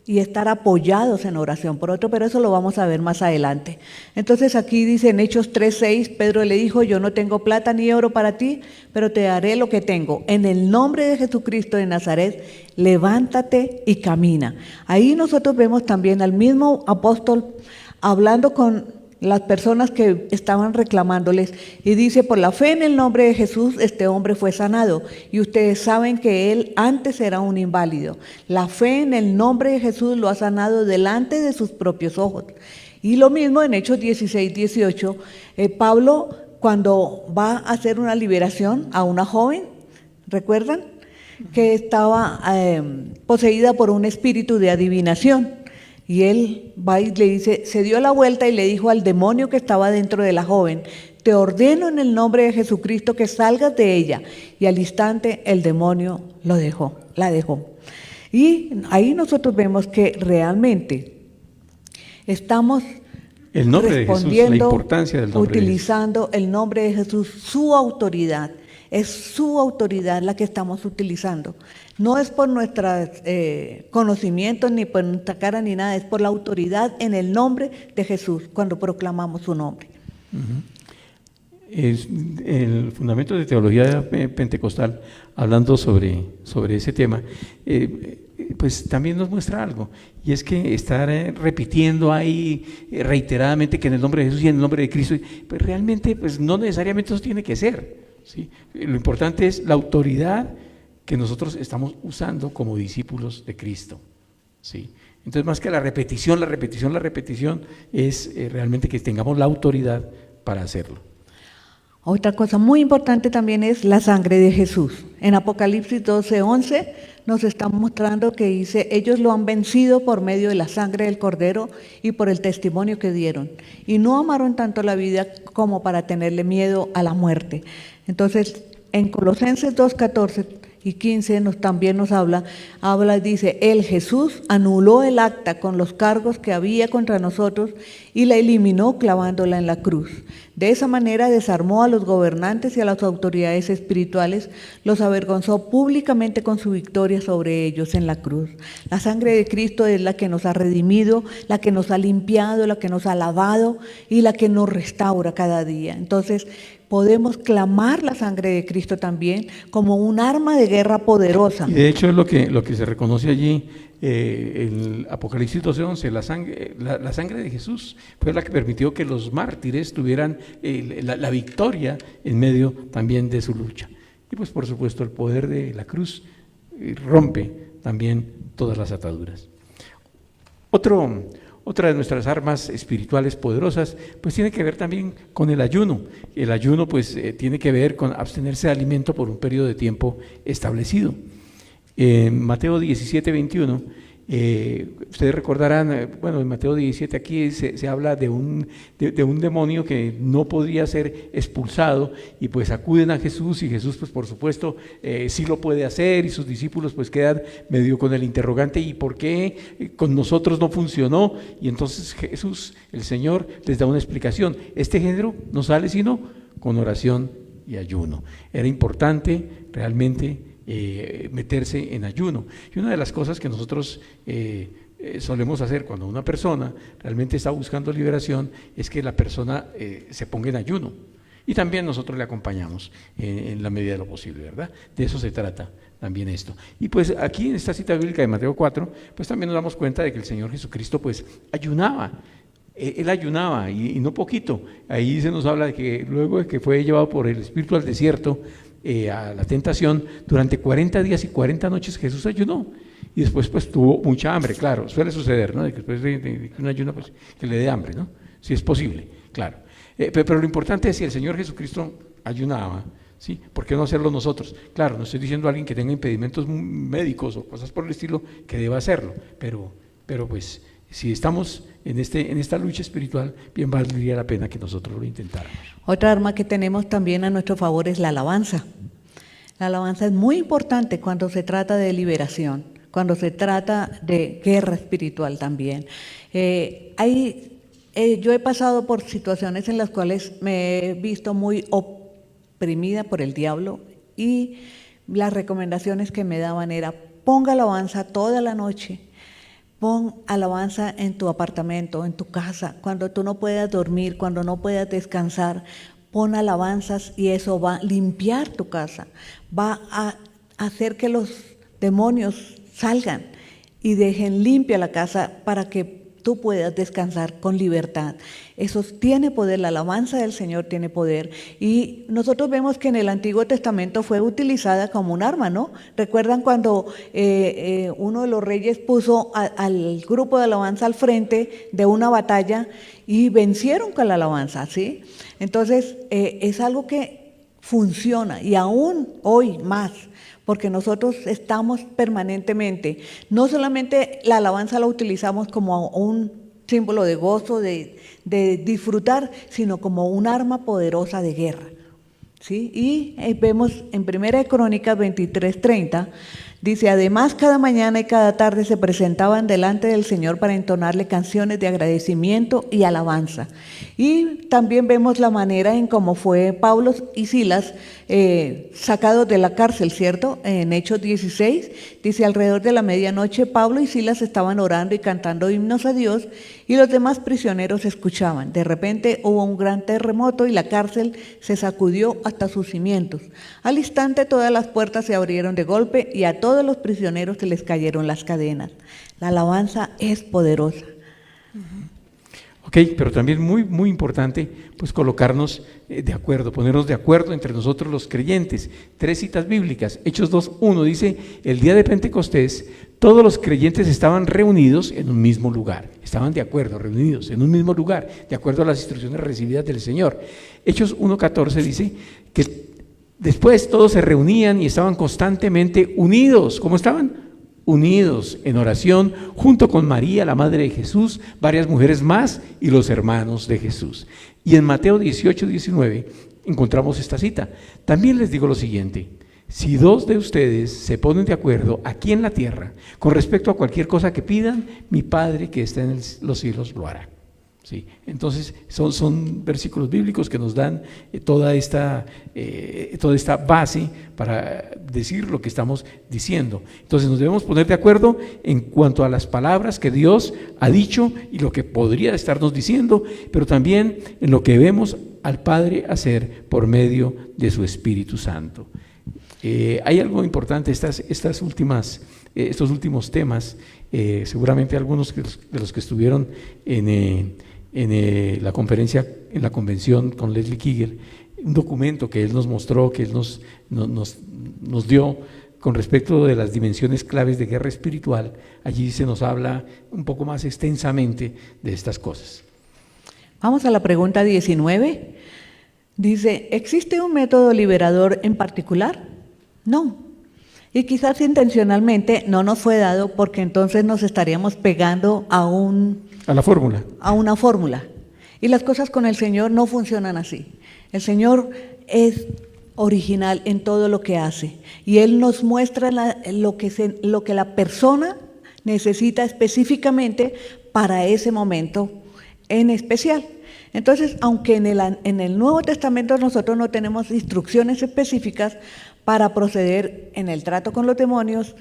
y estar apoyados en oración por otro, pero eso lo vamos a ver más adelante. Entonces aquí dice en Hechos 3:6, Pedro le dijo: yo no tengo plata ni oro para ti, pero te daré lo que tengo. En el nombre de Jesucristo de Nazaret, levántate y camina. Ahí nosotros vemos también al mismo apóstol hablando con las personas que estaban reclamándoles, y dice: por la fe en el nombre de Jesús este hombre fue sanado, y ustedes saben que él antes era un inválido. La fe en el nombre de Jesús lo ha sanado delante de sus propios ojos. Y lo mismo en Hechos 16:18, Pablo, cuando va a hacer una liberación a una joven, ¿recuerdan? Que estaba poseída por un espíritu de adivinación. Y él va y le dice, se dio la vuelta y le dijo al demonio que estaba dentro de la joven: te ordeno en el nombre de Jesucristo que salgas de ella. Y al instante el demonio la dejó. Y ahí nosotros vemos que realmente estamos El nombre de Jesús, la respondiendo, importancia del nombre utilizando el nombre de Jesús, su autoridad. Es su autoridad la que estamos utilizando. No es por nuestros conocimientos, ni por nuestra cara, ni nada. Es por la autoridad en el nombre de Jesús, cuando proclamamos su nombre. Es el fundamento de teología pentecostal, hablando sobre ese tema, pues también nos muestra algo, y es que estar repitiendo ahí reiteradamente que en el nombre de Jesús y en el nombre de Cristo, pues realmente pues no necesariamente eso tiene que ser, ¿sí? Lo importante es la autoridad que nosotros estamos usando como discípulos de Cristo, ¿sí? Entonces, más que la repetición es realmente que tengamos la autoridad para hacerlo. Otra cosa muy importante también es la sangre de Jesús. En Apocalipsis 12:11 nos está mostrando que dice, ellos lo han vencido por medio de la sangre del Cordero y por el testimonio que dieron. Y no amaron tanto la vida como para tenerle miedo a la muerte. Entonces, en Colosenses 2:14 y 15 también nos habla, dice, el Jesús anuló el acta con los cargos que había contra nosotros y la eliminó clavándola en la cruz. De esa manera desarmó a los gobernantes y a las autoridades espirituales, los avergonzó públicamente con su victoria sobre ellos en la cruz. La sangre de Cristo es la que nos ha redimido, la que nos ha limpiado, la que nos ha lavado y la que nos restaura cada día. Entonces, podemos clamar la sangre de Cristo también como un arma de guerra poderosa. Y de hecho es lo que se reconoce allí en Apocalipsis 12:11, la sangre de Jesús fue la que permitió que los mártires tuvieran la victoria en medio también de su lucha. Y pues por supuesto el poder de la cruz rompe también todas las ataduras. Otra de nuestras armas espirituales poderosas, pues tiene que ver también con el ayuno. El ayuno, pues, tiene que ver con abstenerse de alimento por un periodo de tiempo establecido. En Mateo 17:21, ustedes recordarán, en Mateo 17 aquí se habla de un demonio que no podía ser expulsado, y pues acuden a Jesús, y Jesús pues por supuesto sí lo puede hacer, y sus discípulos pues quedan medio con el interrogante, ¿y por qué con nosotros no funcionó? Y entonces Jesús, el Señor, les da una explicación: este género no sale sino con oración y ayuno. Era importante realmente meterse en ayuno. Y una de las cosas que nosotros solemos hacer cuando una persona realmente está buscando liberación es que la persona se ponga en ayuno, y también nosotros le acompañamos en la medida de lo posible, ¿verdad? De eso se trata también esto. Y pues aquí en esta cita bíblica de Mateo 4, pues también nos damos cuenta de que el Señor Jesucristo pues ayunaba. Él ayunaba, y no poquito. Ahí se nos habla de que luego de que fue llevado por el Espíritu al desierto, a la tentación, durante 40 días y 40 noches Jesús ayunó, y después pues tuvo mucha hambre. Claro, suele suceder, ¿no? De que después de un ayuno pues que le dé hambre, ¿no? Si es posible, claro. Pero lo importante es, si el Señor Jesucristo ayunaba, ¿sí? ¿Por qué no hacerlo nosotros? Claro, no estoy diciendo a alguien que tenga impedimentos médicos o cosas por el estilo que deba hacerlo, pero pues si estamos en esta lucha espiritual, bien valdría la pena que nosotros lo intentáramos. Otra arma que tenemos también a nuestro favor es la alabanza. La alabanza es muy importante cuando se trata de liberación, cuando se trata de guerra espiritual también. Yo he pasado por situaciones en las cuales me he visto muy oprimida por el diablo, y las recomendaciones que me daban era: ponga alabanza toda la noche. Pon alabanza en tu apartamento, en tu casa, cuando tú no puedas dormir, cuando no puedas descansar, pon alabanzas, y eso va a limpiar tu casa, va a hacer que los demonios salgan y dejen limpia la casa para que tú puedas descansar con libertad. Eso tiene poder, la alabanza del Señor tiene poder, y nosotros vemos que en el Antiguo Testamento fue utilizada como un arma, ¿no? ¿Recuerdan cuando uno de los reyes puso al grupo de alabanza al frente de una batalla y vencieron con la alabanza, ¿sí? Entonces es algo que funciona, y aún hoy más, porque nosotros estamos permanentemente, no solamente la alabanza la utilizamos como un símbolo de gozo, de disfrutar, sino como un arma poderosa de guerra, ¿sí? Y vemos en 1 Crónicas 23:30, Dice, además cada mañana y cada tarde se presentaban delante del Señor para entonarle canciones de agradecimiento y alabanza. Y también vemos la manera en cómo fue Pablo y Silas sacados de la cárcel, ¿cierto? En Hechos 16, dice, alrededor de la medianoche Pablo y Silas estaban orando y cantando himnos a Dios y los demás prisioneros escuchaban. De repente hubo un gran terremoto y la cárcel se sacudió hasta sus cimientos. Al instante todas las puertas se abrieron de golpe y a todos los prisioneros se les cayeron las cadenas. La alabanza es poderosa. Ok, pero también muy importante, pues colocarnos de acuerdo, ponernos de acuerdo entre nosotros los creyentes. 3 citas bíblicas. Hechos 2:1 dice, el día de Pentecostés, todos los creyentes estaban reunidos en un mismo lugar. Estaban de acuerdo, reunidos en un mismo lugar, de acuerdo a las instrucciones recibidas del Señor. Hechos 1:14 dice que después todos se reunían y estaban constantemente unidos. ¿Cómo estaban? Unidos en oración junto con María, la madre de Jesús, varias mujeres más y los hermanos de Jesús. Y en Mateo 18:19 encontramos esta cita. También les digo lo siguiente, si 2 de ustedes se ponen de acuerdo aquí en la tierra con respecto a cualquier cosa que pidan, mi Padre que está en los cielos lo hará. Sí, entonces son versículos bíblicos que nos dan toda esta base para decir lo que estamos diciendo. Entonces nos debemos poner de acuerdo en cuanto a las palabras que Dios ha dicho y lo que podría estarnos diciendo, pero también en lo que vemos al Padre hacer por medio de su Espíritu Santo. Hay algo importante, estos últimos temas, seguramente algunos de los que estuvieron en la conferencia, en la convención con Leslie Kiger, un documento que él nos mostró, que él nos dio con respecto de las dimensiones claves de guerra espiritual. Allí se nos habla un poco más extensamente de estas cosas. Vamos a la pregunta 19. Dice, ¿existe un método liberador en particular? No. Y quizás intencionalmente no nos fue dado porque entonces nos estaríamos pegando a la fórmula. A una fórmula. Y las cosas con el Señor no funcionan así. El Señor es original en todo lo que hace. Y Él nos muestra lo que la persona necesita específicamente para ese momento en especial. Entonces, aunque en el Nuevo Testamento nosotros no tenemos instrucciones específicas para proceder en el trato con los demonios,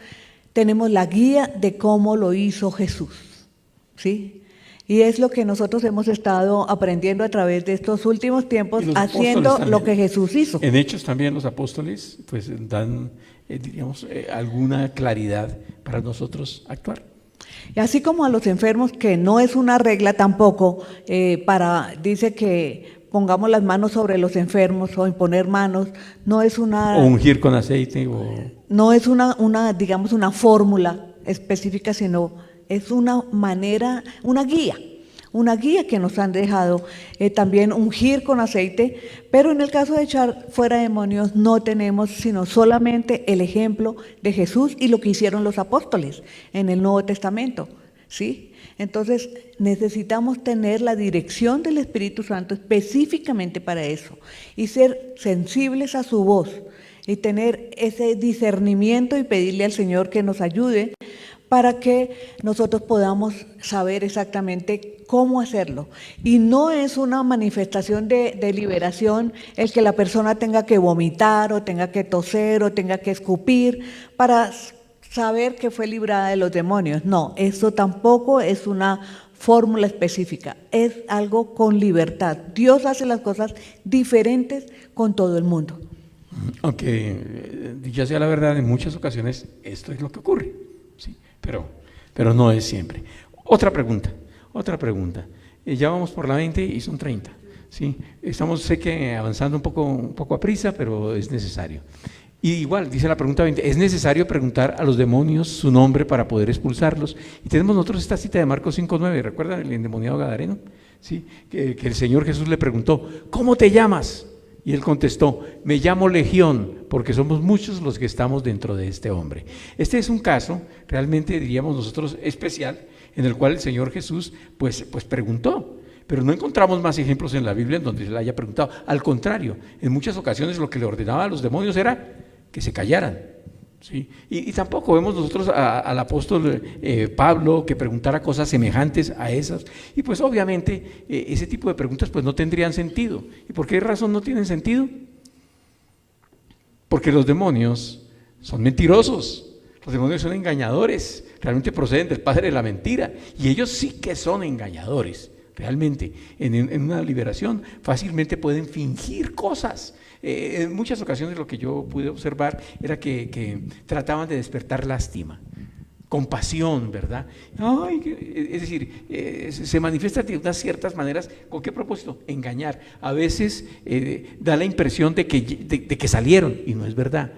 tenemos la guía de cómo lo hizo Jesús, ¿sí? Y es lo que nosotros hemos estado aprendiendo a través de estos últimos tiempos, haciendo lo que Jesús hizo. En Hechos también los apóstoles pues dan, alguna claridad para nosotros actuar. Y así como a los enfermos, que no es una regla tampoco, dice que pongamos las manos sobre los enfermos o imponer manos, no es una... O ungir con aceite. No es una fórmula específica, sino es una manera, una guía que nos han dejado. También ungir con aceite, pero en el caso de echar fuera demonios no tenemos sino solamente el ejemplo de Jesús y lo que hicieron los apóstoles en el Nuevo Testamento, ¿sí? Entonces necesitamos tener la dirección del Espíritu Santo específicamente para eso y ser sensibles a su voz y tener ese discernimiento y pedirle al Señor que nos ayude para que nosotros podamos saber exactamente cómo hacerlo. Y no es una manifestación de liberación el que la persona tenga que vomitar o tenga que toser o tenga que escupir para saber que fue librada de los demonios. No, eso tampoco es una fórmula específica, es algo con libertad. Dios hace las cosas diferentes con todo el mundo. Aunque, dicha sea la verdad, en muchas ocasiones esto es lo que ocurre, ¿sí? Pero no es siempre. Otra pregunta. Ya vamos por la 20 y son 30, ¿sí? Sé que avanzando un poco a prisa, pero es necesario. Y igual, dice la pregunta 20, ¿es necesario preguntar a los demonios su nombre para poder expulsarlos? Y tenemos nosotros esta cita de Marcos 5:9, ¿recuerdan el endemoniado gadareno? ¿Sí? Que el Señor Jesús le preguntó, ¿cómo te llamas? Y él contestó, me llamo Legión, porque somos muchos los que estamos dentro de este hombre. Este es un caso, realmente diríamos nosotros, especial, en el cual el Señor Jesús pues preguntó. Pero no encontramos más ejemplos en la Biblia en donde se le haya preguntado. Al contrario, en muchas ocasiones lo que le ordenaba a los demonios era que se callaran, ¿sí? Y tampoco vemos nosotros al apóstol Pablo que preguntara cosas semejantes a esas. Y pues obviamente ese tipo de preguntas pues no tendrían sentido. ¿Y por qué razón no tienen sentido? Porque los demonios son mentirosos. Los demonios son engañadores, realmente proceden del padre de la mentira, y ellos sí que son engañadores, realmente. En una liberación fácilmente pueden fingir cosas. En muchas ocasiones lo que yo pude observar era que trataban de despertar lástima, compasión, ¿verdad? Es decir, se manifiesta de unas ciertas maneras. ¿Con qué propósito? Engañar. A veces da la impresión de que salieron, y no es verdad,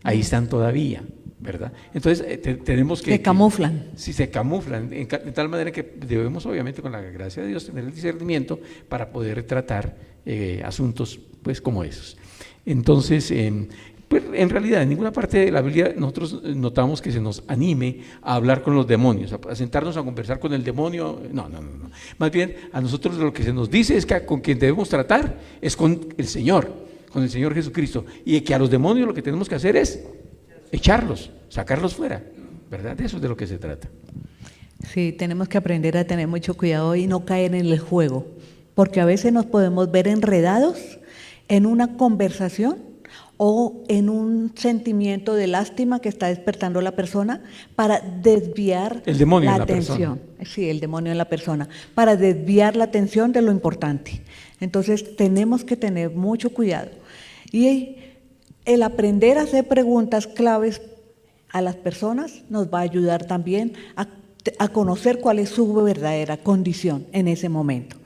ahí están todavía, ¿verdad? Entonces tenemos que… Se camuflan. Sí, se camuflan, de tal manera que debemos, obviamente, con la gracia de Dios, tener el discernimiento para poder tratar asuntos pues como esos. Entonces, pues en realidad en ninguna parte de la Biblia nosotros notamos que se nos anime a hablar con los demonios, a sentarnos a conversar con el demonio. No. Más bien a nosotros lo que se nos dice es que con quien debemos tratar es con el Señor Jesucristo, y que a los demonios lo que tenemos que hacer es echarlos, sacarlos fuera, ¿verdad? De eso es de lo que se trata. Sí, tenemos que aprender a tener mucho cuidado y no caer en el juego, porque a veces nos podemos ver enredados en una conversación o en un sentimiento de lástima que está despertando la persona para desviar el demonio la en la atención. persona. Sí, el demonio en la persona, para desviar la atención de lo importante. Entonces tenemos que tener mucho cuidado. Y el aprender a hacer preguntas claves a las personas nos va a ayudar también a conocer cuál es su verdadera condición en ese momento.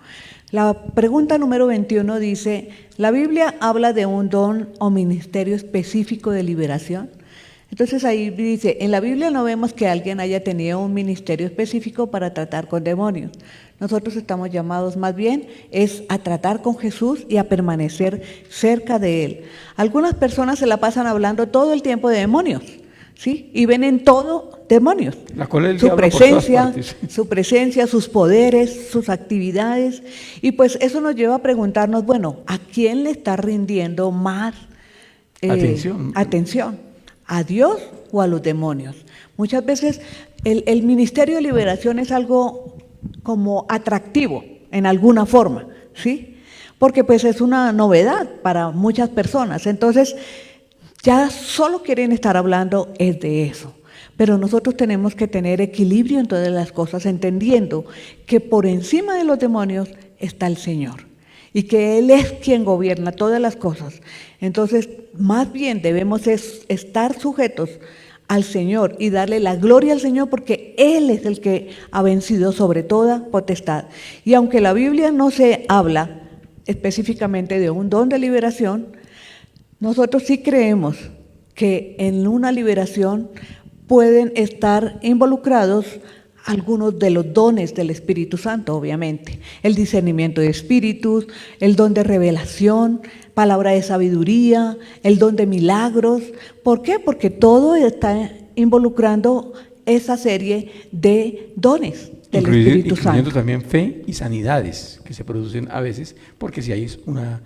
La pregunta número 21 dice, ¿la Biblia habla de un don o ministerio específico de liberación? Entonces ahí dice, en la Biblia no vemos que alguien haya tenido un ministerio específico para tratar con demonios. Nosotros estamos llamados más bien es a tratar con Jesús y a permanecer cerca de Él. Algunas personas se la pasan hablando todo el tiempo de demonios, ¿sí? Y ven en todo demonios. La cola del Su diablo por todas presencia, partes. su presencia, sus poderes, sus actividades. Y pues eso nos lleva a preguntarnos, bueno, ¿a quién le está rindiendo más atención? ¿A Dios o a los demonios? Muchas veces el ministerio de liberación es algo como atractivo en alguna forma, ¿sí? Porque pues es una novedad para muchas personas. Entonces ya solo quieren estar hablando es de eso. Pero nosotros tenemos que tener equilibrio en todas las cosas, entendiendo que por encima de los demonios está el Señor y que Él es quien gobierna todas las cosas. Entonces, más bien debemos estar sujetos al Señor y darle la gloria al Señor, porque Él es el que ha vencido sobre toda potestad. Y aunque la Biblia no se habla específicamente de un don de liberación, nosotros sí creemos que en una liberación pueden estar involucrados algunos de los dones del Espíritu Santo, obviamente. El discernimiento de espíritus, el don de revelación, palabra de sabiduría, el don de milagros. ¿Por qué? Porque todo está involucrando esa serie de dones del Espíritu Santo. Incluyendo también fe y sanidades que se producen a veces, porque si hay una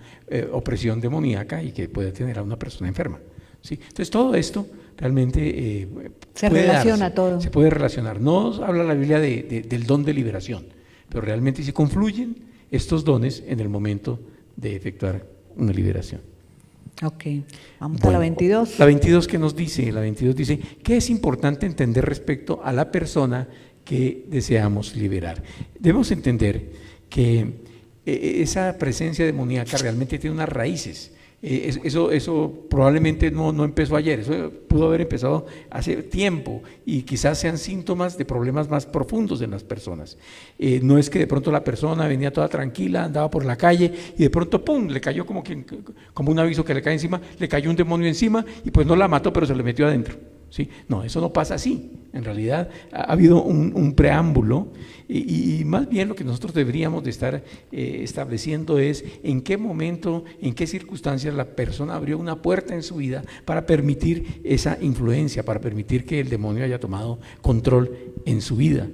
opresión demoníaca y que puede tener a una persona enferma, ¿sí? Entonces todo esto realmente se relaciona todo. Se puede relacionar. No habla la Biblia del don de liberación, pero realmente sí confluyen estos dones en el momento de efectuar una liberación. Ok, vamos a la 22. La 22 que nos dice, la 22 dice, ¿qué es importante entender respecto a la persona que deseamos liberar? Debemos entender que esa presencia demoníaca realmente tiene unas raíces. Eso probablemente no empezó ayer, eso pudo haber empezado hace tiempo y quizás sean síntomas de problemas más profundos en las personas. No es que de pronto la persona venía toda tranquila, andaba por la calle y de pronto ¡pum!, le cayó como un aviso que le cae encima, le cayó un demonio encima y pues no la mató, pero se le metió adentro, ¿sí? No, eso no pasa así. En realidad ha habido un preámbulo y más bien lo que nosotros deberíamos de estar estableciendo es en qué momento, en qué circunstancias la persona abrió una puerta en su vida para permitir esa influencia, para permitir que el demonio haya tomado control en su vida.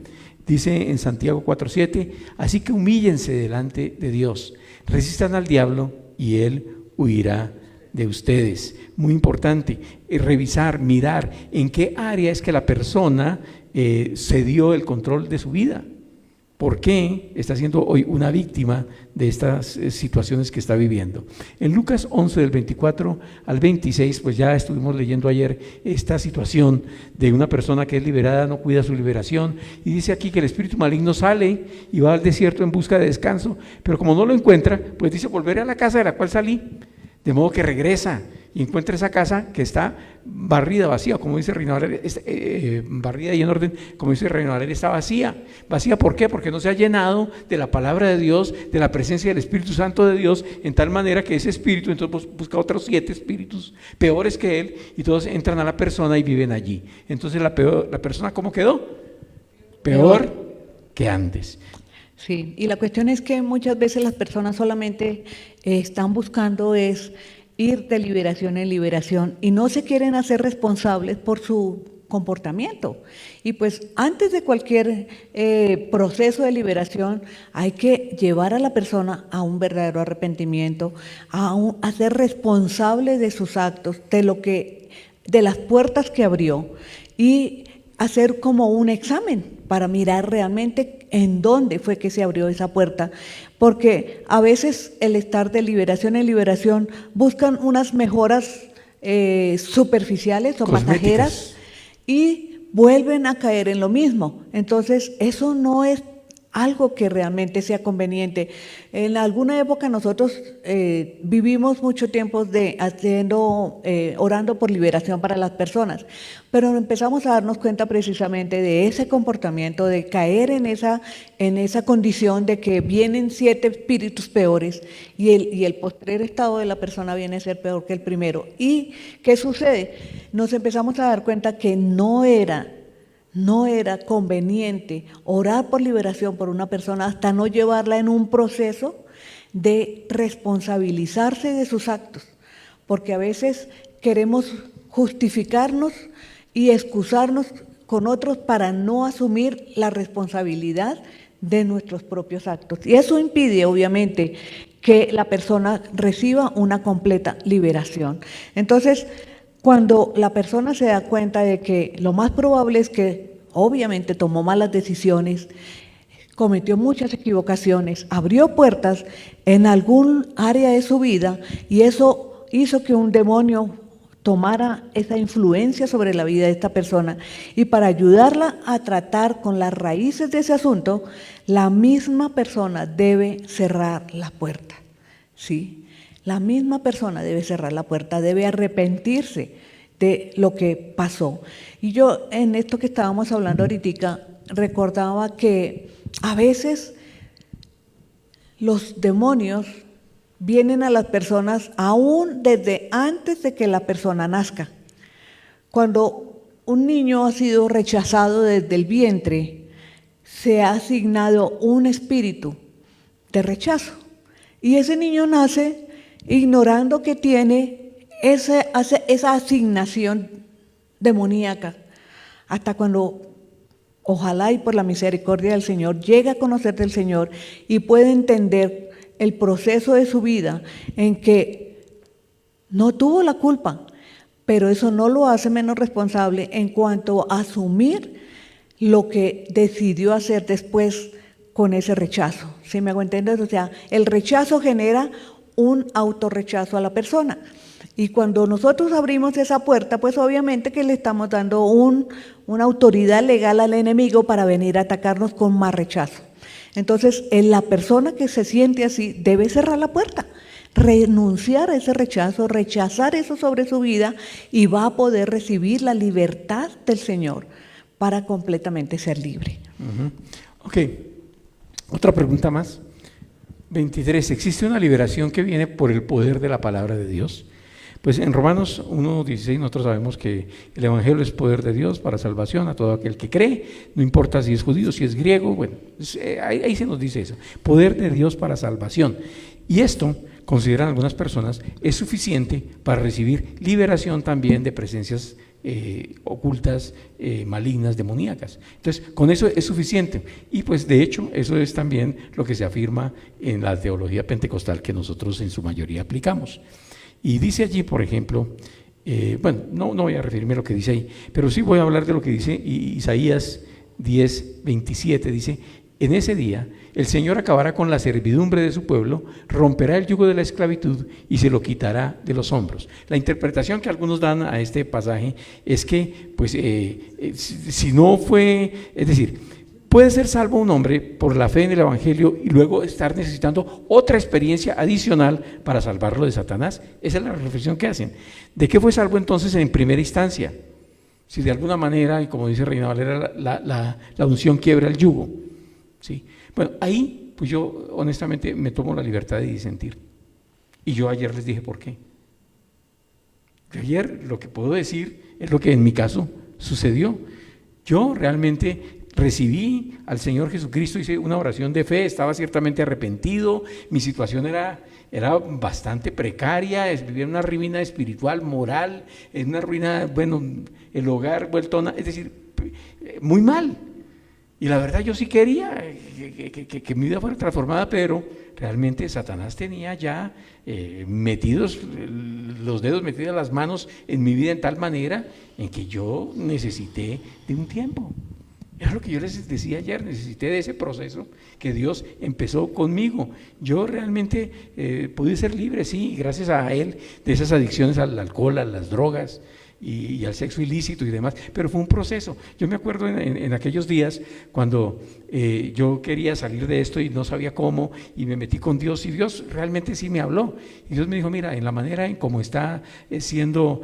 Dice en Santiago 4:7, así que humíllense delante de Dios, resistan al diablo y él huirá de ustedes. Muy importante, revisar, mirar en qué área es que la persona cedió el control de su vida. ¿Por qué está siendo hoy una víctima de estas situaciones que está viviendo? En Lucas 11, del 24 al 26, pues ya estuvimos leyendo ayer esta situación de una persona que es liberada, no cuida su liberación, y dice aquí que el espíritu maligno sale y va al desierto en busca de descanso, pero como no lo encuentra, pues dice: volveré a la casa de la cual salí. De modo que regresa y encuentra esa casa que está barrida, vacía, como dice Reina Valera, barrida y en orden, como dice Reina Valera, está vacía. ¿Vacía por qué? Porque no se ha llenado de la palabra de Dios, de la presencia del Espíritu Santo de Dios, en tal manera que ese espíritu entonces busca otros 7 espíritus peores que él, y todos entran a la persona y viven allí. Entonces la persona, ¿cómo quedó? Peor que antes. Sí, y la cuestión es que muchas veces las personas solamente están buscando es ir de liberación en liberación y no se quieren hacer responsables por su comportamiento. Y pues antes de cualquier proceso de liberación hay que llevar a la persona a un verdadero arrepentimiento, a ser responsable de sus actos, de las puertas que abrió, y hacer como un examen para mirar realmente en dónde fue que se abrió esa puerta, porque a veces el estar de liberación en liberación buscan unas mejoras superficiales o pasajeras y vuelven a caer en lo mismo. Entonces eso no es algo que realmente sea conveniente. En alguna época nosotros vivimos mucho tiempo orando por liberación para las personas, pero empezamos a darnos cuenta precisamente de ese comportamiento, de caer en esa condición de que vienen 7 espíritus peores y el postrer estado de la persona viene a ser peor que el primero. ¿Y qué sucede? Nos empezamos a dar cuenta que no era conveniente orar por liberación por una persona hasta no llevarla en un proceso de responsabilizarse de sus actos, porque a veces queremos justificarnos y excusarnos con otros para no asumir la responsabilidad de nuestros propios actos. Y eso impide, obviamente, que la persona reciba una completa liberación. Entonces, cuando la persona se da cuenta de que lo más probable es que obviamente tomó malas decisiones, cometió muchas equivocaciones, abrió puertas en algún área de su vida y eso hizo que un demonio tomara esa influencia sobre la vida de esta persona, y para ayudarla a tratar con las raíces de ese asunto, la misma persona debe cerrar la puerta, ¿sí? La misma persona debe cerrar la puerta, debe arrepentirse de lo que pasó. Y yo en esto que estábamos hablando ahorita, recordaba que a veces los demonios vienen a las personas aún desde antes de que la persona nazca. Cuando un niño ha sido rechazado desde el vientre, se ha asignado un espíritu de rechazo. Y ese niño nace ignorando que tiene esa asignación demoníaca, hasta cuando, ojalá y por la misericordia del Señor, llega a conocer del Señor y puede entender el proceso de su vida en que no tuvo la culpa, pero eso no lo hace menos responsable en cuanto a asumir lo que decidió hacer después con ese rechazo. ¿Sí me hago entender? O sea, el rechazo genera un autorrechazo a la persona. Y cuando nosotros abrimos esa puerta, pues obviamente que le estamos dando una autoridad legal al enemigo para venir a atacarnos con más rechazo. Entonces, la persona que se siente así debe cerrar la puerta, renunciar a ese rechazo, rechazar eso sobre su vida, y va a poder recibir la libertad del Señor para completamente ser libre. Ok, otra pregunta más. 23. ¿Existe una liberación que viene por el poder de la palabra de Dios? Pues en Romanos 1:16 nosotros sabemos que el Evangelio es poder de Dios para salvación a todo aquel que cree, no importa si es judío, si es griego, bueno, ahí se nos dice eso, poder de Dios para salvación. Y esto, consideran algunas personas, es suficiente para recibir liberación también de presencias ocultas, malignas, demoníacas. Entonces, con eso es suficiente. Y pues de hecho, eso es también lo que se afirma en la teología pentecostal que nosotros en su mayoría aplicamos. Y dice allí, por ejemplo, bueno, no voy a referirme a lo que dice ahí, pero sí voy a hablar de lo que dice Isaías 10:27, dice: en ese día el Señor acabará con la servidumbre de su pueblo, romperá el yugo de la esclavitud y se lo quitará de los hombros. La interpretación que algunos dan a este pasaje es que, pues, si no fue, es decir, puede ser salvo un hombre por la fe en el Evangelio y luego estar necesitando otra experiencia adicional para salvarlo de Satanás. Esa es la reflexión que hacen. ¿De qué fue salvo entonces en primera instancia? Si de alguna manera, y como dice Reina Valera, la unción quiebra el yugo, ¿sí? Bueno, ahí pues yo honestamente me tomo la libertad de disentir. Y yo ayer les dije por qué. Ayer lo que puedo decir es lo que en mi caso sucedió. Yo realmente recibí al Señor Jesucristo, hice una oración de fe, estaba ciertamente arrepentido, mi situación era bastante precaria, vivía en una ruina espiritual, moral, en una ruina, bueno, el hogar vuelto, es decir, muy mal. Y la verdad yo sí quería que mi vida fuera transformada, pero realmente Satanás tenía ya metidos los dedos, metidas las manos en mi vida en tal manera en que yo necesité de un tiempo. Era lo que yo les decía ayer, necesité de ese proceso que Dios empezó conmigo. Yo realmente pude ser libre, sí, gracias a Él, de esas adicciones al alcohol, a las drogas y al sexo ilícito y demás, pero fue un proceso. Yo me acuerdo en aquellos días cuando yo quería salir de esto y no sabía cómo, y me metí con Dios, y Dios realmente sí me habló, y Dios me dijo: mira, en la manera en cómo estás siendo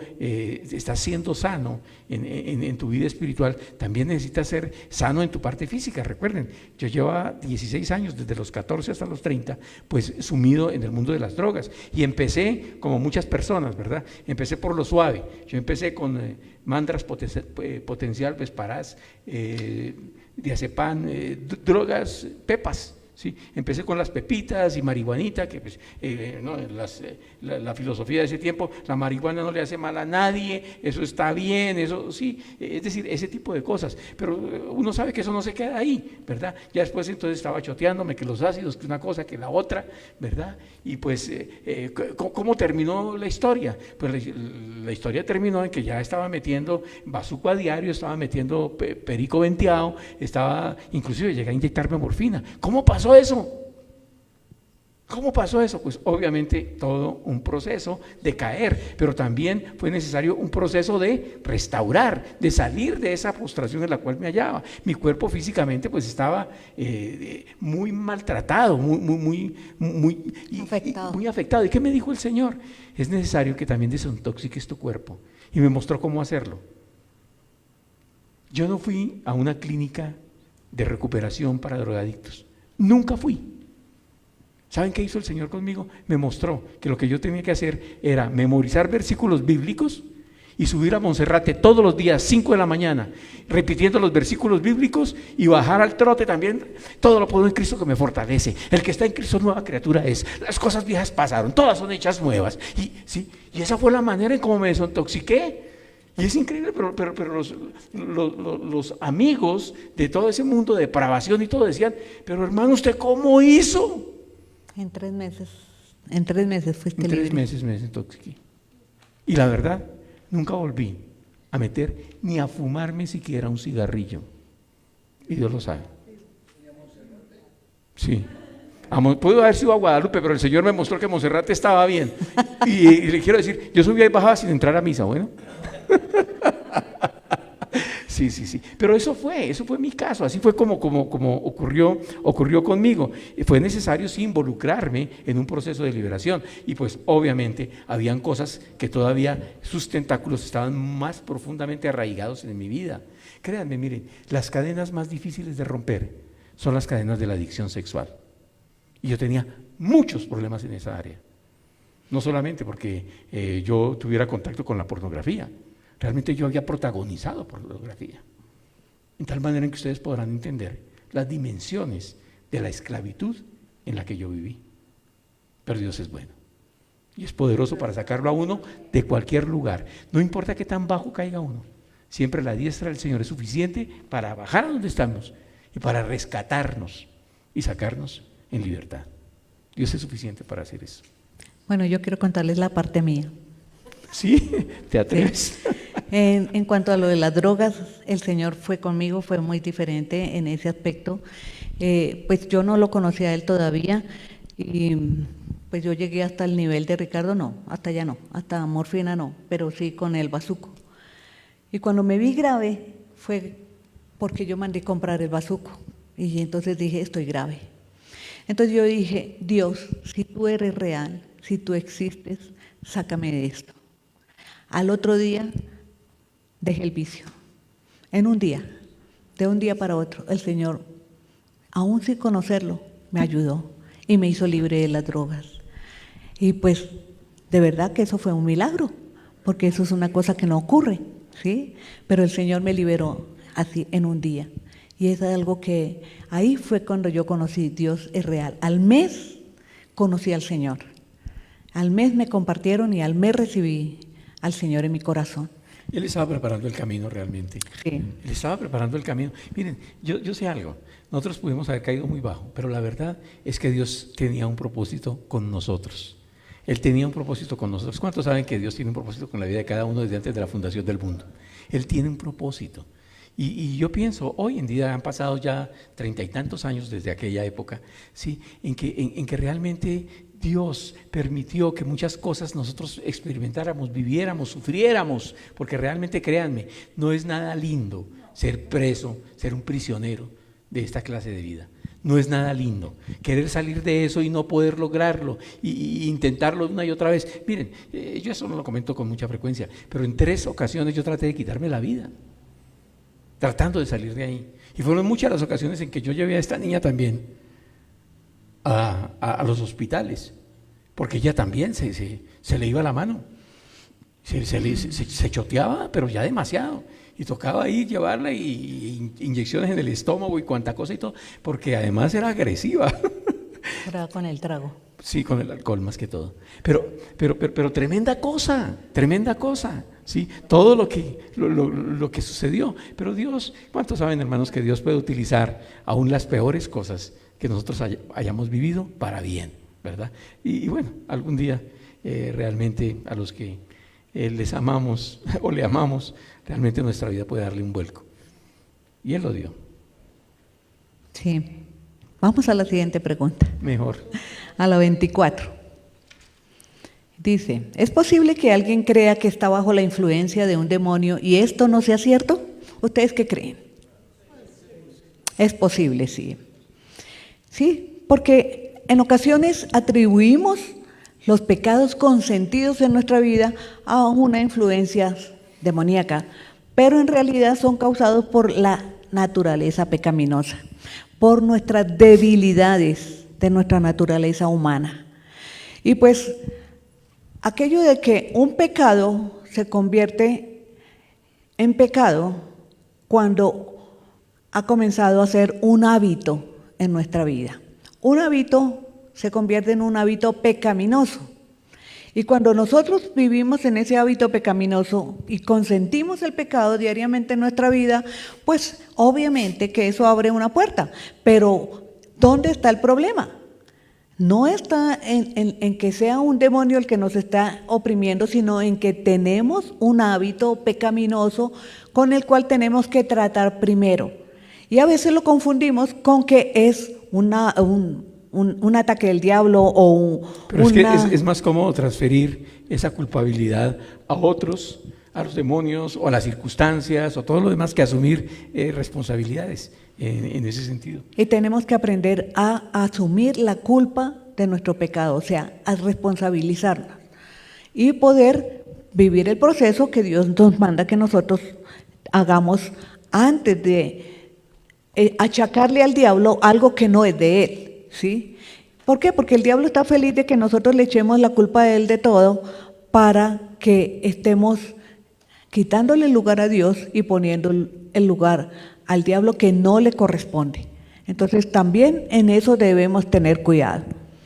sano en tu vida espiritual, también necesitas ser sano en tu parte física. Recuerden, yo llevaba 16 años, desde los 14 hasta los 30, pues sumido en el mundo de las drogas, y empecé como muchas personas, ¿verdad? Empecé por lo suave. Yo empecé con mandras potencial, vesparás, diazepam, drogas, pepas, ¿sí? Empecé con las pepitas y marihuanita, que pues, no, la filosofía de ese tiempo, la marihuana no le hace mal a nadie, eso está bien, eso sí, es decir, ese tipo de cosas, pero uno sabe que eso no se queda ahí, ¿verdad? Ya después entonces estaba choteándome que los ácidos, que una cosa, que la otra, ¿verdad? Y pues, ¿cómo terminó la historia? Pues la historia terminó en que ya estaba metiendo bazuco a diario, estaba metiendo perico venteado, inclusive llegué a inyectarme morfina. ¿Cómo pasó eso? ¿Cómo pasó eso? Pues obviamente todo un proceso de caer, pero también fue necesario un proceso de restaurar, de salir de esa postración en la cual me hallaba. Mi cuerpo físicamente pues estaba muy maltratado, muy afectado. ¿Y qué me dijo el Señor? Es necesario que también desintoxiques tu cuerpo. Y me mostró cómo hacerlo. Yo no fui a una clínica de recuperación para drogadictos. Nunca fui. ¿Saben qué hizo el Señor conmigo? Me mostró que lo que yo tenía que hacer era memorizar versículos bíblicos y subir a Monserrate todos los días, 5 de la mañana, repitiendo los versículos bíblicos, y bajar al trote también. Todo lo puedo en Cristo que me fortalece. El que está en Cristo nueva criatura es. Las cosas viejas pasaron, todas son hechas nuevas. Y esa fue la manera en cómo me desintoxiqué. Y es increíble, pero los amigos de todo ese mundo de depravación y todo decían: pero hermano, ¿usted cómo hizo? En 3 meses fuiste libre. En 3 meses me desintoxiqué. Y la verdad, nunca volví a meter ni a fumarme siquiera un cigarrillo. Y Dios lo sabe. Sí. Pudo haber sido a Guadalupe, pero el Señor me mostró que Monserrate estaba bien. Y le quiero decir, yo subía y bajaba sin entrar a misa, bueno. Sí. Pero eso fue mi caso, así fue como ocurrió conmigo. Fue necesario sí involucrarme en un proceso de liberación, y pues obviamente habían cosas que todavía sus tentáculos estaban más profundamente arraigados en mi vida. Créanme, miren, las cadenas más difíciles de romper son las cadenas de la adicción sexual. Y yo tenía muchos problemas en esa área. No solamente porque yo tuviera contacto con la pornografía. Realmente yo había protagonizado pornografía. En tal manera en que ustedes podrán entender las dimensiones de la esclavitud en la que yo viví. Pero Dios es bueno. Y es poderoso para sacarlo a uno de cualquier lugar. No importa qué tan bajo caiga uno. Siempre la diestra del Señor es suficiente para bajar a donde estamos y para rescatarnos y sacarnos en libertad. Dios es suficiente para hacer eso. Bueno, yo quiero contarles la parte mía. ¿Sí? ¿Te atreves? Sí. En cuanto a lo de las drogas, el Señor fue conmigo, fue muy diferente en ese aspecto. Pues yo no lo conocía a él todavía y pues yo llegué hasta el nivel de Ricardo, no, hasta allá no, hasta morfina no, pero sí con el bazuco. Y cuando me vi grave fue porque yo mandé comprar el bazuco y entonces dije, estoy grave. Entonces yo dije, Dios, si tú eres real, si tú existes, sácame de esto. Al otro día dejé el vicio. En un día, de un día para otro, el Señor, aún sin conocerlo, me ayudó y me hizo libre de las drogas. Y pues, de verdad que eso fue un milagro, porque eso es una cosa que no ocurre, ¿sí? Pero el Señor me liberó así en un día. Y es algo que, ahí fue cuando yo conocí Dios es real. Al mes conocí al Señor. Al mes me compartieron y al mes recibí al Señor en mi corazón. Él estaba preparando el camino realmente. Sí. Él estaba preparando el camino. Miren, yo sé algo. Nosotros pudimos haber caído muy bajo, pero la verdad es que Dios tenía un propósito con nosotros. Él tenía un propósito con nosotros. ¿Cuántos saben que Dios tiene un propósito con la vida de cada uno desde antes de la fundación del mundo? Él tiene un propósito. Y yo pienso, hoy en día han pasado ya 30 y tantos años desde aquella época, ¿sí? en que realmente Dios permitió que muchas cosas nosotros experimentáramos, viviéramos, sufriéramos, porque realmente, créanme, no es nada lindo ser preso, ser un prisionero de esta clase de vida. No es nada lindo querer salir de eso y no poder lograrlo y intentarlo una y otra vez. Miren, yo eso no lo comento con mucha frecuencia, pero en 3 ocasiones yo traté de quitarme la vida, tratando de salir de ahí. Y fueron muchas las ocasiones en que yo llevé a esta niña también a los hospitales, porque ella también se le iba la mano, se choteaba, pero ya demasiado. Y tocaba ahí llevarla y inyecciones en el estómago y cuanta cosa y todo, porque además era agresiva. Era con el trago. Sí, con el alcohol más que todo. Pero tremenda cosa, ¿sí? Todo lo que sucedió. Pero Dios, ¿cuántos saben, hermanos, que Dios puede utilizar aún las peores cosas que nosotros hayamos vivido para bien, ¿verdad? Y bueno, algún día realmente a los que les amamos o le amamos, realmente nuestra vida puede darle un vuelco. Y Él lo dio. Sí. Vamos a la siguiente pregunta. Mejor. A la 24. Dice, ¿es posible que alguien crea que está bajo la influencia de un demonio y esto no sea cierto? ¿Ustedes qué creen? Es posible, sí. Sí, porque en ocasiones atribuimos los pecados consentidos en nuestra vida a una influencia demoníaca, pero en realidad son causados por la naturaleza pecaminosa, por nuestras debilidades de nuestra naturaleza humana. Y pues aquello de que un pecado se convierte en pecado cuando ha comenzado a ser un hábito en nuestra vida. Un hábito se convierte en un hábito pecaminoso. Y cuando nosotros vivimos en ese hábito pecaminoso y consentimos el pecado diariamente en nuestra vida, pues obviamente que eso abre una puerta. Pero ¿dónde está el problema? No está en que sea un demonio el que nos está oprimiendo, sino en que tenemos un hábito pecaminoso con el cual tenemos que tratar primero. Y a veces lo confundimos con que es un ataque del diablo o pero es más cómodo transferir esa culpabilidad a otros, a los demonios o a las circunstancias o todo lo demás, que asumir responsabilidades en ese sentido. Y tenemos que aprender a asumir la culpa de nuestro pecado, o sea, a responsabilizarnos y poder vivir el proceso que Dios nos manda que nosotros hagamos antes de achacarle al diablo algo que no es de él. ¿Sí? ¿Por qué? Porque el diablo está feliz de que nosotros le echemos la culpa a él de todo para que estemos quitándole el lugar a Dios y poniendo el lugar al diablo que no le corresponde. Entonces también en eso debemos tener cuidado.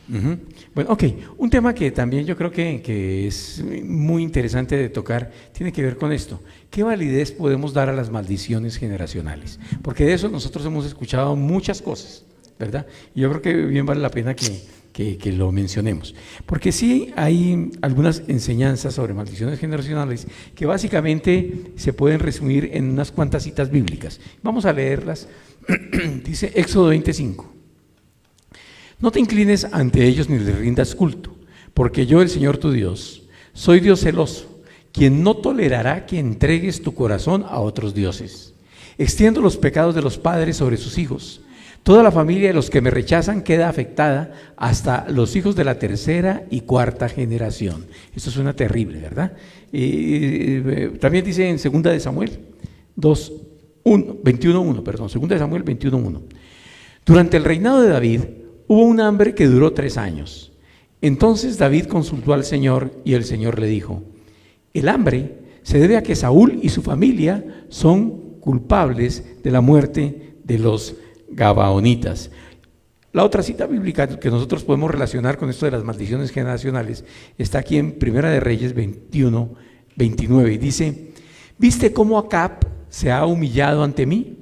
Uh-huh. Bueno, ok, un tema que también yo creo que es muy interesante de tocar tiene que ver con esto. ¿Qué validez podemos dar a las maldiciones generacionales? Porque de eso nosotros hemos escuchado muchas cosas, ¿verdad? Y yo creo que bien vale la pena que que lo mencionemos. Porque sí hay algunas enseñanzas sobre maldiciones generacionales que básicamente se pueden resumir en unas cuantas citas bíblicas. Vamos a leerlas. Dice Éxodo 25. No te inclines ante ellos ni les rindas culto, porque yo, el Señor tu Dios, soy Dios celoso, quien no tolerará que entregues tu corazón a otros dioses. Extiendo los pecados de los padres sobre sus hijos. Toda la familia de los que me rechazan queda afectada hasta los hijos de la tercera y cuarta generación. Esto suena terrible, ¿verdad? También dice en 2 de Samuel 21:1, perdón, 2 de Samuel 21:1. Durante el reinado de David hubo un hambre que duró 3 años. Entonces David consultó al Señor y el Señor le dijo: el hambre se debe a que Saúl y su familia son culpables de la muerte de los gabaonitas. La otra cita bíblica que nosotros podemos relacionar con esto de las maldiciones generacionales está aquí en Primera de Reyes 21:29 y dice: ¿viste cómo Acab se ha humillado ante mí?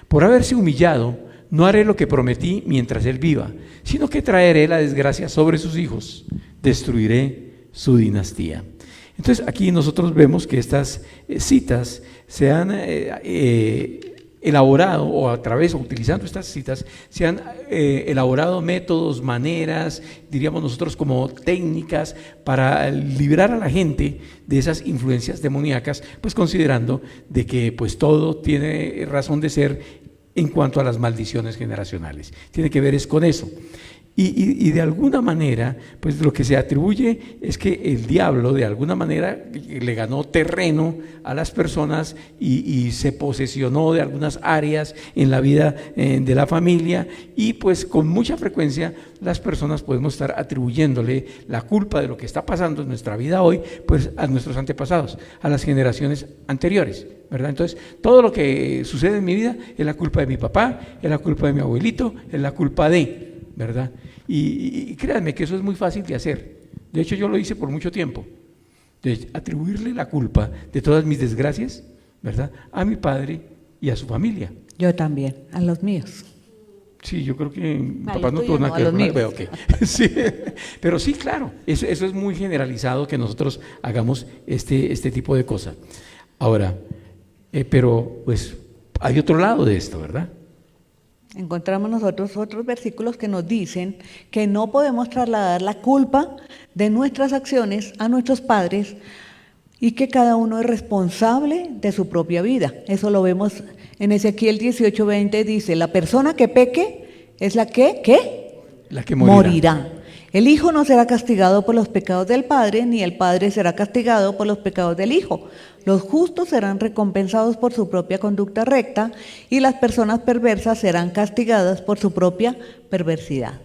Por haberse humillado, no haré lo que prometí mientras él viva, sino que traeré la desgracia sobre sus hijos, destruiré su dinastía. Entonces aquí nosotros vemos que estas citas se han elaborado, o a través, o utilizando estas citas, se han elaborado métodos, maneras, diríamos nosotros como técnicas para librar a la gente de esas influencias demoníacas, pues considerando de que pues todo tiene razón de ser en cuanto a las maldiciones generacionales. Tiene que ver es con eso. Y de alguna manera, pues lo que se atribuye es que el diablo de alguna manera le ganó terreno a las personas y se posesionó de algunas áreas en la vida de la familia, y pues con mucha frecuencia las personas podemos estar atribuyéndole la culpa de lo que está pasando en nuestra vida hoy, pues a nuestros antepasados, a las generaciones anteriores, ¿verdad? Entonces, todo lo que sucede en mi vida es la culpa de mi papá, es la culpa de mi abuelito, es la culpa de... ¿verdad? Y créanme que eso es muy fácil de hacer. De hecho, yo lo hice por mucho tiempo, de atribuirle la culpa de todas mis desgracias, ¿verdad?, a mi padre y a su familia. Yo también, a los míos. Sí, yo creo que papá no tuvo nada que ver con okay. Sí, pero sí, claro, eso es muy generalizado que nosotros hagamos este tipo de cosas. Ahora, pero pues hay otro lado de esto, ¿verdad? Encontramos nosotros otros versículos que nos dicen que no podemos trasladar la culpa de nuestras acciones a nuestros padres y que cada uno es responsable de su propia vida. Eso lo vemos en Ezequiel 18:20, dice: la persona que peque es la que morirá. El hijo no será castigado por los pecados del padre, ni el padre será castigado por los pecados del hijo. Los justos serán recompensados por su propia conducta recta y las personas perversas serán castigadas por su propia perversidad.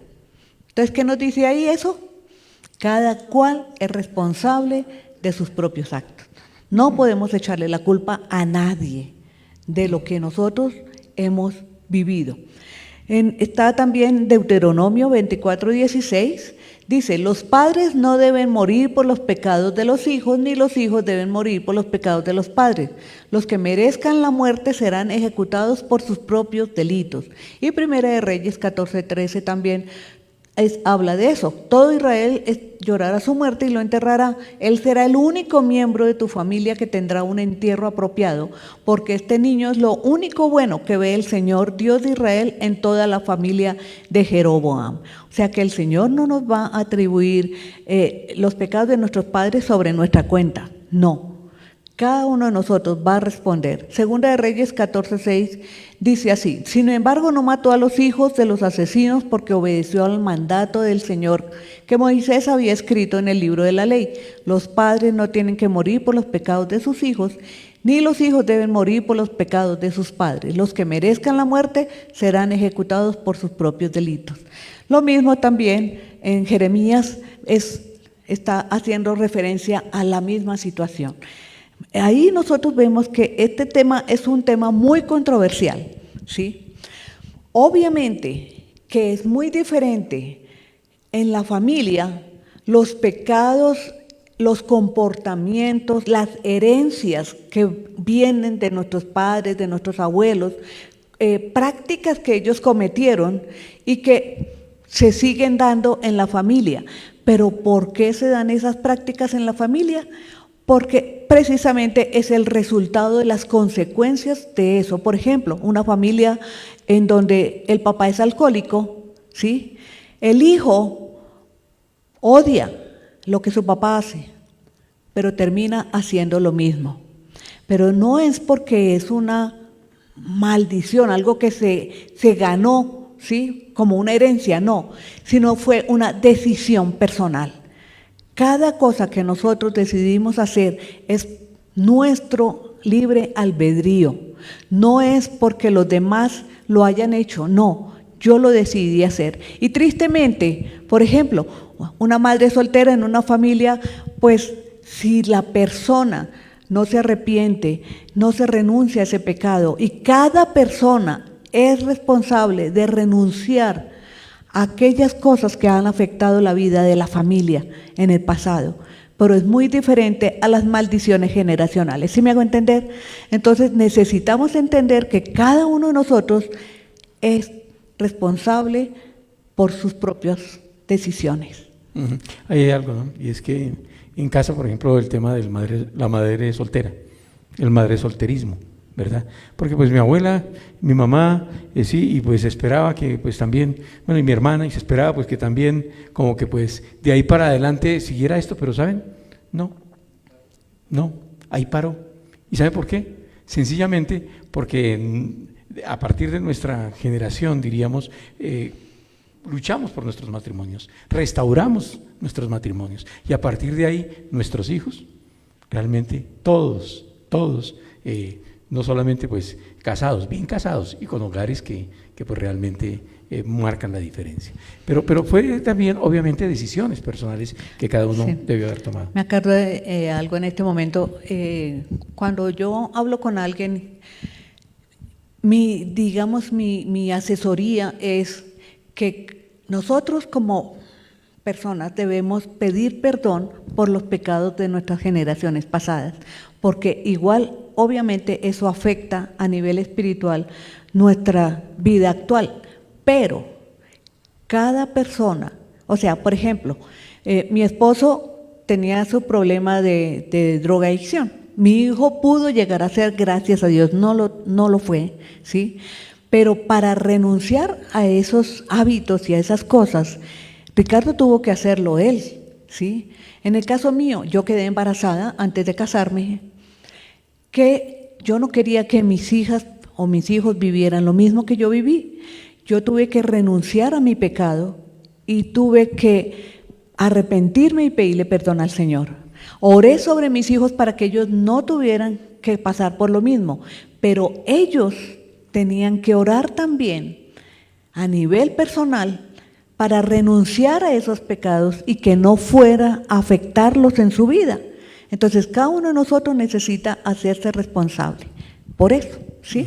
Entonces, ¿qué nos dice ahí eso? Cada cual es responsable de sus propios actos. No podemos echarle la culpa a nadie de lo que nosotros hemos vivido. Está también Deuteronomio 24:16, dice: los padres no deben morir por los pecados de los hijos, ni los hijos deben morir por los pecados de los padres. Los que merezcan la muerte serán ejecutados por sus propios delitos. Y Primera de Reyes 14:13 también habla de eso. Todo Israel llorará su muerte y lo enterrará. Él será el único miembro de tu familia que tendrá un entierro apropiado, porque este niño es lo único bueno que ve el Señor, Dios de Israel, en toda la familia de Jeroboam. O sea que el Señor no nos va a atribuir los pecados de nuestros padres sobre nuestra cuenta. No. Cada uno de nosotros va a responder. Segunda de Reyes 14:6 dice así: sin embargo, no mató a los hijos de los asesinos porque obedeció al mandato del Señor que Moisés había escrito en el libro de la ley. Los padres no tienen que morir por los pecados de sus hijos, ni los hijos deben morir por los pecados de sus padres. Los que merezcan la muerte serán ejecutados por sus propios delitos. Lo mismo también en Jeremías está haciendo referencia a la misma situación. Ahí nosotros vemos que este tema es un tema muy controversial, ¿sí? Obviamente que es muy diferente en la familia los pecados, los comportamientos, las herencias que vienen de nuestros padres, de nuestros abuelos, prácticas que ellos cometieron y que se siguen dando en la familia. Pero ¿por qué se dan esas prácticas en la familia? Porque precisamente es el resultado de las consecuencias de eso. Por ejemplo, una familia en donde el papá es alcohólico, ¿sí? El hijo odia lo que su papá hace, pero termina haciendo lo mismo. Pero no es porque es una maldición, algo que se ganó, ¿sí? Como una herencia, no, sino fue una decisión personal. Cada cosa que nosotros decidimos hacer es nuestro libre albedrío, no es porque los demás lo hayan hecho, no, yo lo decidí hacer. Y tristemente, por ejemplo, una madre soltera en una familia, pues si la persona no se arrepiente, no se renuncia a ese pecado, y cada persona es responsable de renunciar a aquellas cosas que han afectado la vida de la familia en el pasado, pero es muy diferente a las maldiciones generacionales. ¿Sí me hago entender? Entonces necesitamos entender que cada uno de nosotros es responsable por sus propias decisiones. Ahí hay algo, ¿no? Y es que en casa, por ejemplo, el tema de la madre soltera, el madre solterismo, ¿verdad? Porque pues mi abuela, mi mamá, sí, y pues esperaba que pues también, bueno, y mi hermana, y se esperaba pues que también como que pues de ahí para adelante siguiera esto, pero ¿saben? No, ahí paró. ¿Y saben por qué? Sencillamente porque a partir de nuestra generación, diríamos, luchamos por nuestros matrimonios, restauramos nuestros matrimonios, y a partir de ahí nuestros hijos, realmente todos, no solamente pues casados, bien casados y con hogares que pues realmente marcan la diferencia. Pero fue también obviamente decisiones personales que cada uno debió haber tomado. Me acuerdo de algo en este momento, cuando yo hablo con alguien, mi asesoría es que nosotros como personas debemos pedir perdón por los pecados de nuestras generaciones pasadas, porque igual obviamente eso afecta a nivel espiritual nuestra vida actual, pero cada persona, o sea, por ejemplo, mi esposo tenía su problema de drogadicción, mi hijo pudo llegar a ser, gracias a Dios, no lo fue, ¿sí? Pero para renunciar a esos hábitos y a esas cosas, Ricardo tuvo que hacerlo él, ¿sí? En el caso mío, yo quedé embarazada antes de casarme, que yo no quería que mis hijas o mis hijos vivieran lo mismo que yo viví. Yo tuve que renunciar a mi pecado y tuve que arrepentirme y pedirle perdón al Señor. Oré sobre mis hijos para que ellos no tuvieran que pasar por lo mismo, pero ellos tenían que orar también a nivel personal para renunciar a esos pecados y que no fuera a afectarlos en su vida. Entonces, cada uno de nosotros necesita hacerse responsable por eso, ¿sí?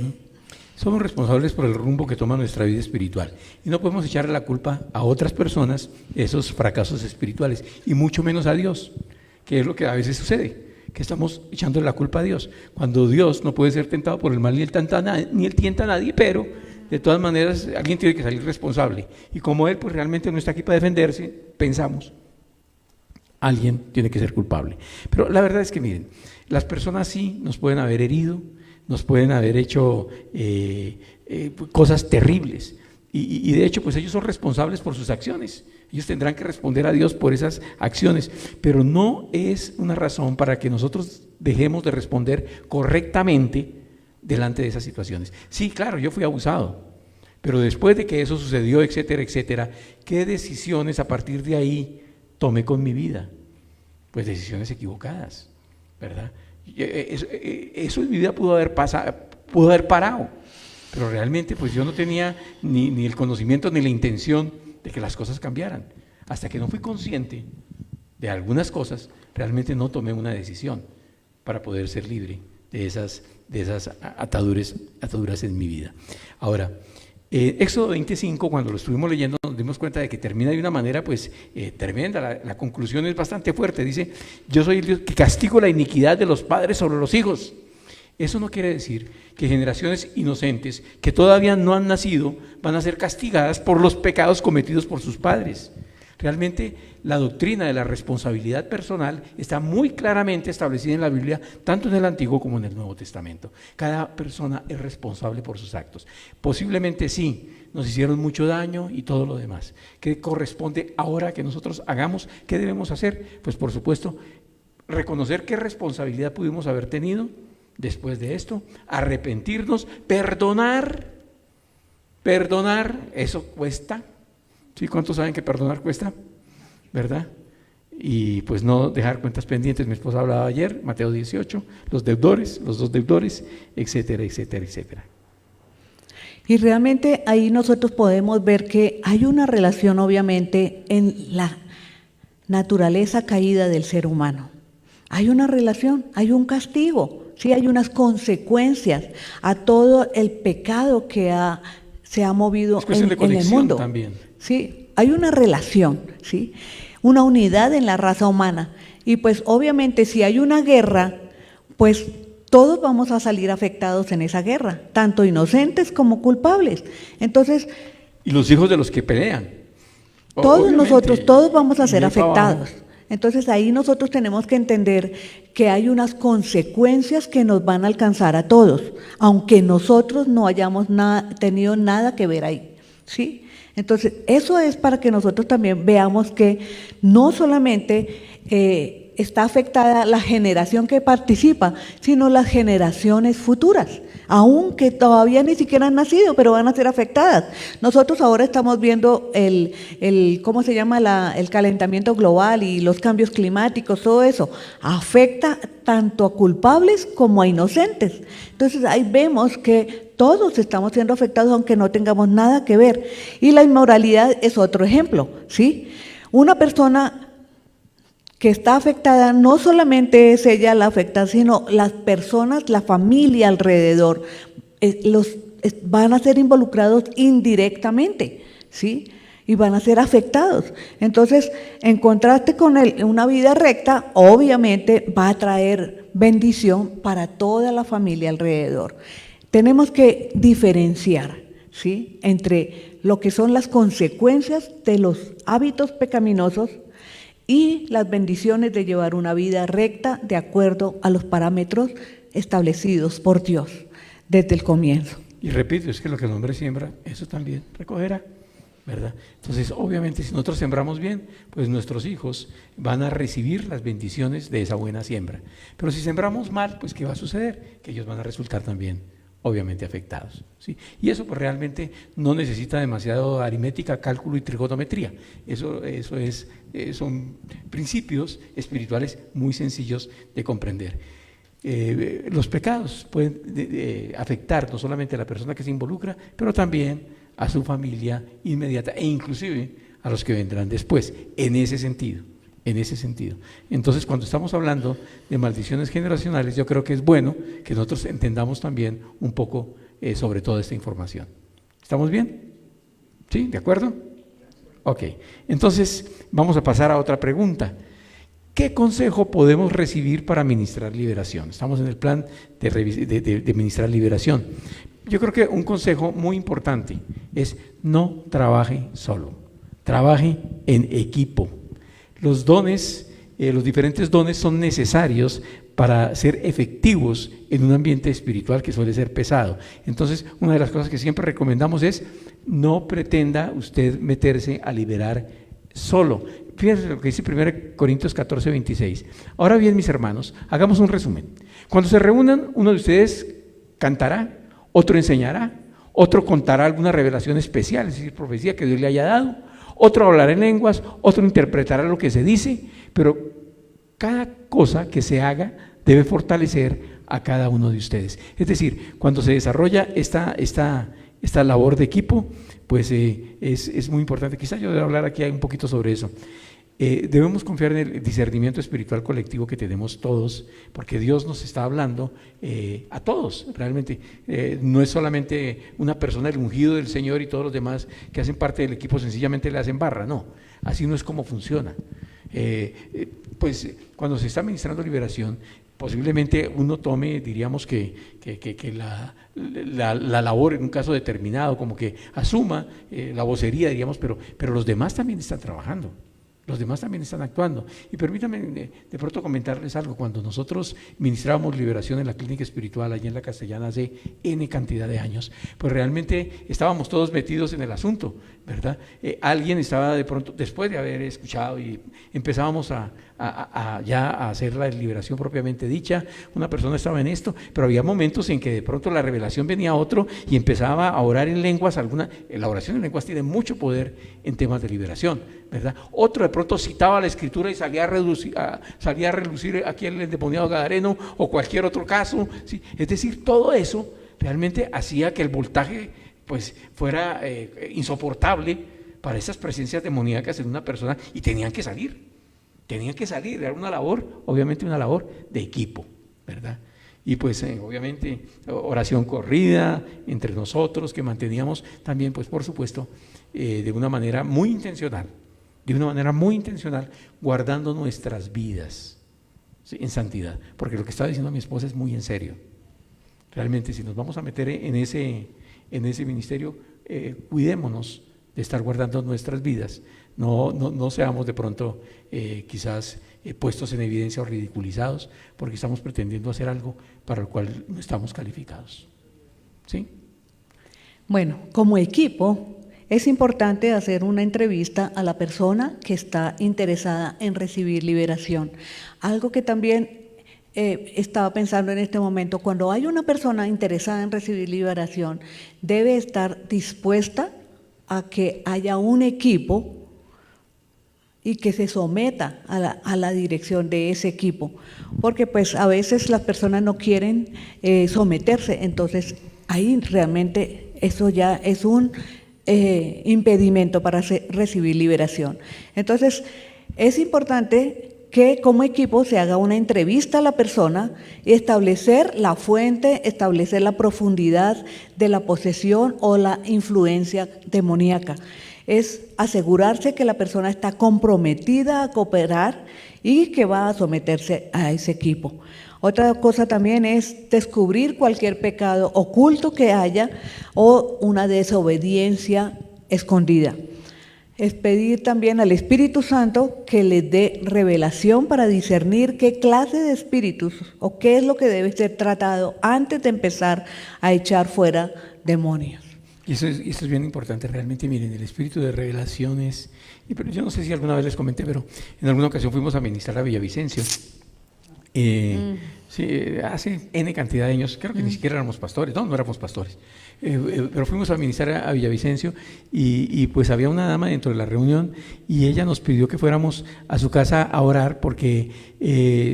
Somos responsables por el rumbo que toma nuestra vida espiritual y no podemos echarle la culpa a otras personas esos fracasos espirituales y mucho menos a Dios, que es lo que a veces sucede, que estamos echando la culpa a Dios, cuando Dios no puede ser tentado por el mal ni él tienta a nadie, pero de todas maneras alguien tiene que salir responsable, y como Él pues realmente no está aquí para defenderse, pensamos, alguien tiene que ser culpable. Pero la verdad es que miren, las personas sí nos pueden haber herido, nos pueden haber hecho cosas terribles, y de hecho pues ellos son responsables por sus acciones. Ellos tendrán que responder a Dios por esas acciones, pero no es una razón para que nosotros dejemos de responder correctamente delante de esas situaciones. Sí, claro, yo fui abusado, pero después de que eso sucedió, etcétera, etcétera, ¿qué decisiones a partir de ahí tomé con mi vida? Pues decisiones equivocadas, ¿verdad? Eso en mi vida pudo haber parado, pero realmente pues yo no tenía ni el conocimiento ni la intención de que las cosas cambiaran. Hasta que no fui consciente de algunas cosas, realmente no tomé una decisión para poder ser libre de esas ataduras en mi vida. Ahora, Éxodo 25, cuando lo estuvimos leyendo, nos dimos cuenta de que termina de una manera pues tremenda. La conclusión es bastante fuerte. Dice: yo soy el Dios que castigo la iniquidad de los padres sobre los hijos. Eso no quiere decir que generaciones inocentes que todavía no han nacido van a ser castigadas por los pecados cometidos por sus padres. Realmente la doctrina de la responsabilidad personal está muy claramente establecida en la Biblia, tanto en el Antiguo como en el Nuevo Testamento. Cada persona es responsable por sus actos. Posiblemente sí, nos hicieron mucho daño y todo lo demás. ¿Qué corresponde ahora que nosotros hagamos? ¿Qué debemos hacer? Pues por supuesto, reconocer qué responsabilidad pudimos haber tenido después de esto, arrepentirnos, perdonar, eso cuesta. ¿Sí? ¿Cuántos saben que perdonar cuesta? ¿Verdad? Y pues no dejar cuentas pendientes. Mi esposa hablaba ayer, Mateo 18, los deudores, los dos deudores, etcétera, etcétera, etcétera. Y realmente ahí nosotros podemos ver que hay una relación obviamente en la naturaleza caída del ser humano. Hay una relación, hay un castigo, sí, hay unas consecuencias a todo el pecado que se ha movido en el mundo. También. Sí, hay una relación, sí, una unidad en la raza humana. Y pues obviamente si hay una guerra, pues todos vamos a salir afectados en esa guerra, tanto inocentes como culpables. Entonces, y los hijos de los que pelean. Todos nosotros, todos vamos a ser afectados. Entonces ahí nosotros tenemos que entender que hay unas consecuencias que nos van a alcanzar a todos, aunque nosotros no hayamos tenido nada que ver ahí, ¿sí? Entonces eso es para que nosotros también veamos que no solamente está afectada la generación que participa, sino las generaciones futuras, aunque todavía ni siquiera han nacido, pero van a ser afectadas. Nosotros ahora estamos viendo ¿cómo se llama? El calentamiento global y los cambios climáticos, todo eso afecta tanto a culpables como a inocentes. Entonces ahí vemos que todos estamos siendo afectados aunque no tengamos nada que ver. Y la inmoralidad es otro ejemplo, ¿sí? Una persona que está afectada, no solamente es ella la afectada, sino las personas, la familia alrededor, van a ser involucrados indirectamente, ¿sí? Y van a ser afectados. Entonces, en contraste con una vida recta, obviamente va a traer bendición para toda la familia alrededor. Tenemos que diferenciar, ¿sí?, entre lo que son las consecuencias de los hábitos pecaminosos y las bendiciones de llevar una vida recta de acuerdo a los parámetros establecidos por Dios desde el comienzo. Y repito, es que lo que el hombre siembra, eso también recogerá, ¿verdad? Entonces, obviamente, si nosotros sembramos bien, pues nuestros hijos van a recibir las bendiciones de esa buena siembra. Pero si sembramos mal, pues ¿qué va a suceder? Que ellos van a resultar también, obviamente, afectados, ¿sí? Y eso pues realmente no necesita demasiado aritmética, cálculo y trigonometría. Son principios espirituales muy sencillos de comprender. Los pecados pueden afectar no solamente a la persona que se involucra, pero también a su familia inmediata e inclusive a los que vendrán después, en ese sentido. Entonces, cuando estamos hablando de maldiciones generacionales, yo creo que es bueno que nosotros entendamos también un poco sobre toda esta información. ¿Estamos bien? ¿Sí? ¿De acuerdo? Ok. Entonces, vamos a pasar a otra pregunta. ¿Qué consejo podemos recibir para ministrar liberación? Estamos en el plan de ministrar liberación. Yo creo que un consejo muy importante es no trabaje solo, trabaje en equipo. Los dones, los diferentes dones son necesarios para ser efectivos en un ambiente espiritual que suele ser pesado. Entonces, una de las cosas que siempre recomendamos es no pretenda usted meterse a liberar solo. Fíjense lo que dice 1 Corintios 14, 26. Ahora bien, mis hermanos, hagamos un resumen. Cuando se reúnan, uno de ustedes cantará, otro enseñará, otro contará alguna revelación especial, es decir, profecía que Dios le haya dado, otro hablará en lenguas, otro interpretará lo que se dice, pero cada cosa que se haga debe fortalecer a cada uno de ustedes. Es decir, cuando se desarrolla esta labor de equipo, pues es muy importante. Quizás yo debo hablar aquí un poquito sobre eso. Debemos confiar en el discernimiento espiritual colectivo que tenemos todos, porque Dios nos está hablando a todos, realmente. No es solamente una persona, el ungido del Señor y todos los demás que hacen parte del equipo sencillamente le hacen barra, no, así no es como funciona. Pues cuando se está ministrando liberación, posiblemente uno tome, diríamos que la labor en un caso determinado, como que asuma la vocería, diríamos, pero los demás también están trabajando. Los demás también están actuando. Y permítanme de pronto comentarles algo. Cuando nosotros ministrábamos liberación en la clínica espiritual allí en la Castellana hace N cantidad de años, pues realmente estábamos todos metidos en el asunto, ¿verdad? Alguien estaba de pronto, después de haber escuchado y empezábamos ya a hacer la liberación propiamente dicha, una persona estaba en esto, pero había momentos en que de pronto la revelación venía a otro y empezaba a orar en lenguas. La oración en lenguas tiene mucho poder en temas de liberación, ¿verdad? Otro de pronto citaba la escritura y salía a relucir aquí el endemoniado gadareno o cualquier otro caso, ¿sí? Es decir, todo eso realmente hacía que el voltaje pues fuera insoportable para esas presencias demoníacas en una persona, y tenían que salir, era una labor, obviamente una labor de equipo, ¿verdad? Y pues obviamente oración corrida entre nosotros que manteníamos también, pues por supuesto, de una manera muy intencional, guardando nuestras vidas, ¿sí?, en santidad, porque lo que estaba diciendo mi esposa es muy en serio. Realmente, si nos vamos a meter en ese ministerio, cuidémonos de estar guardando nuestras vidas, no seamos de pronto quizás puestos en evidencia o ridiculizados, porque estamos pretendiendo hacer algo para el cual no estamos calificados, ¿sí? Bueno, como equipo, es importante hacer una entrevista a la persona que está interesada en recibir liberación. Algo que también estaba pensando en este momento: cuando hay una persona interesada en recibir liberación, debe estar dispuesta a que haya un equipo y que se someta a la dirección de ese equipo, porque pues a veces las personas no quieren someterse. Entonces ahí realmente eso ya es un impedimento para recibir liberación. Entonces es importante que como equipo se haga una entrevista a la persona y establecer la fuente, establecer la profundidad de la posesión o la influencia demoníaca. Es asegurarse que la persona está comprometida a cooperar y que va a someterse a ese equipo. Otra cosa también es descubrir cualquier pecado oculto que haya o una desobediencia escondida. Es pedir también al Espíritu Santo que le dé revelación para discernir qué clase de espíritus o qué es lo que debe ser tratado antes de empezar a echar fuera demonios. Y eso es bien importante realmente. Miren, el espíritu de revelaciones, pero yo no sé si alguna vez les comenté, pero en alguna ocasión fuimos a ministrar a Villavicencio. Sí, hace N cantidad de años, creo que ni siquiera éramos pastores, no éramos pastores, pero fuimos a ministrar a Villavicencio y pues había una dama dentro de la reunión y ella nos pidió que fuéramos a su casa a orar porque,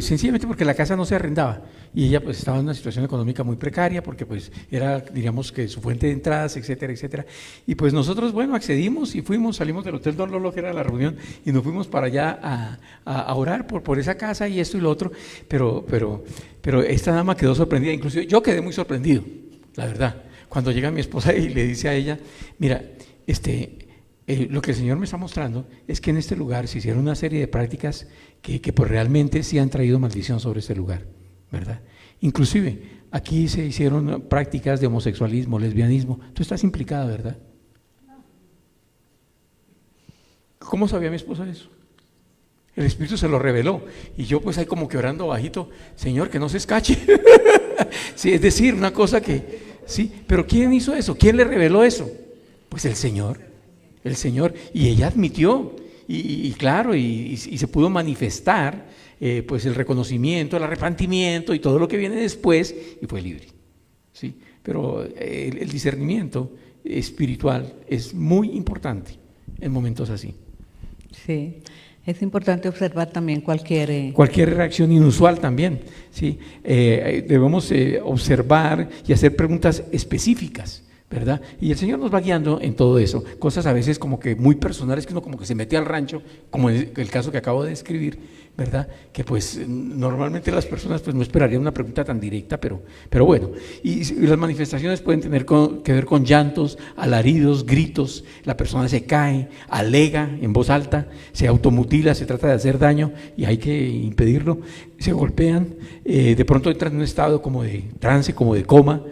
sencillamente porque la casa no se arrendaba y ella pues estaba en una situación económica muy precaria porque pues era, diríamos que su fuente de entradas, etcétera, etcétera. Y pues nosotros, bueno, accedimos y salimos del Hotel Don Lolo, que era la reunión, y nos fuimos para allá a orar por esa casa y esto y lo otro, pero esta dama quedó sorprendida, inclusive yo quedé muy sorprendido, la verdad, cuando llega mi esposa y le dice a ella: mira, lo que el Señor me está mostrando es que en este lugar se hicieron una serie de prácticas que pues realmente sí han traído maldición sobre este lugar, ¿verdad? Inclusive aquí se hicieron prácticas de homosexualismo, lesbianismo. Tú estás implicada, ¿verdad? ¿Cómo sabía mi esposa eso? El Espíritu se lo reveló y yo pues ahí como que orando bajito: Señor, que no se escache. Sí, es decir, una cosa que, sí, pero ¿quién hizo eso? ¿Quién le reveló eso? Pues el Señor, y ella admitió y claro, y se pudo manifestar pues el reconocimiento, el arrepentimiento y todo lo que viene después, y fue libre, ¿sí? Pero el discernimiento espiritual es muy importante en momentos así. Sí. Es importante observar también cualquier reacción inusual también, ¿sí? Debemos observar y hacer preguntas específicas ¿verdad? Y el Señor nos va guiando en todo eso, cosas a veces como que muy personales, que uno como que se mete al rancho, como en el caso que acabo de describir, ¿verdad? Que pues normalmente las personas pues no esperarían una pregunta tan directa, pero bueno, y las manifestaciones pueden tener que ver con llantos, alaridos, gritos, la persona se cae, alega en voz alta, se automutila, se trata de hacer daño y hay que impedirlo, se golpean, de pronto entran en un estado como de trance, como de coma,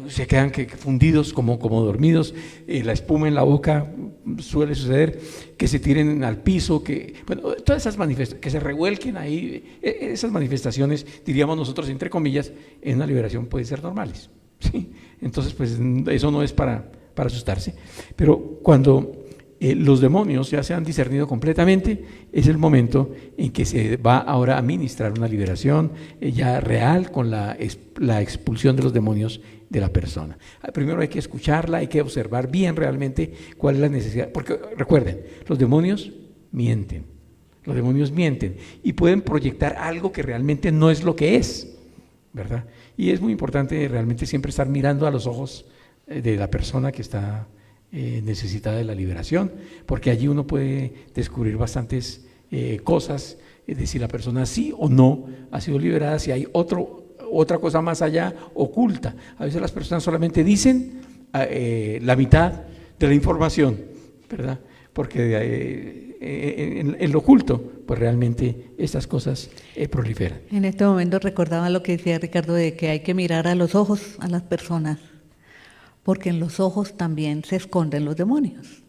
se quedan fundidos, como dormidos, la espuma en la boca suele suceder, que se tiren al piso, bueno, todas esas manifestaciones, que se revuelquen ahí, esas manifestaciones, diríamos nosotros entre comillas, en una liberación pueden ser normales, ¿sí? Entonces pues eso no es para asustarse, pero cuando los demonios ya se han discernido completamente, es el momento en que se va ahora a ministrar una liberación ya real con la expulsión de los demonios de la persona. Primero hay que escucharla, hay que observar bien realmente cuál es la necesidad, porque recuerden, los demonios mienten y pueden proyectar algo que realmente no es lo que es, ¿verdad? Y es muy importante realmente siempre estar mirando a los ojos de la persona que está necesitada de la liberación, porque allí uno puede descubrir bastantes cosas, de si la persona sí o no ha sido liberada, si hay otra cosa más allá oculta. A veces las personas solamente dicen la mitad de la información, ¿verdad? Porque en lo oculto, pues realmente estas cosas proliferan. En este momento recordaba lo que decía Ricardo, de que hay que mirar a los ojos a las personas, porque en los ojos también se esconden los demonios.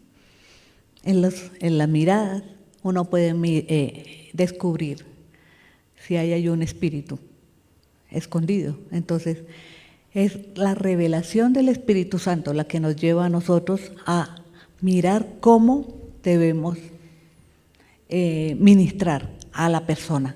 En las miradas uno puede descubrir si hay un espíritu escondido. Entonces, es la revelación del Espíritu Santo la que nos lleva a nosotros a mirar cómo debemos ministrar a la persona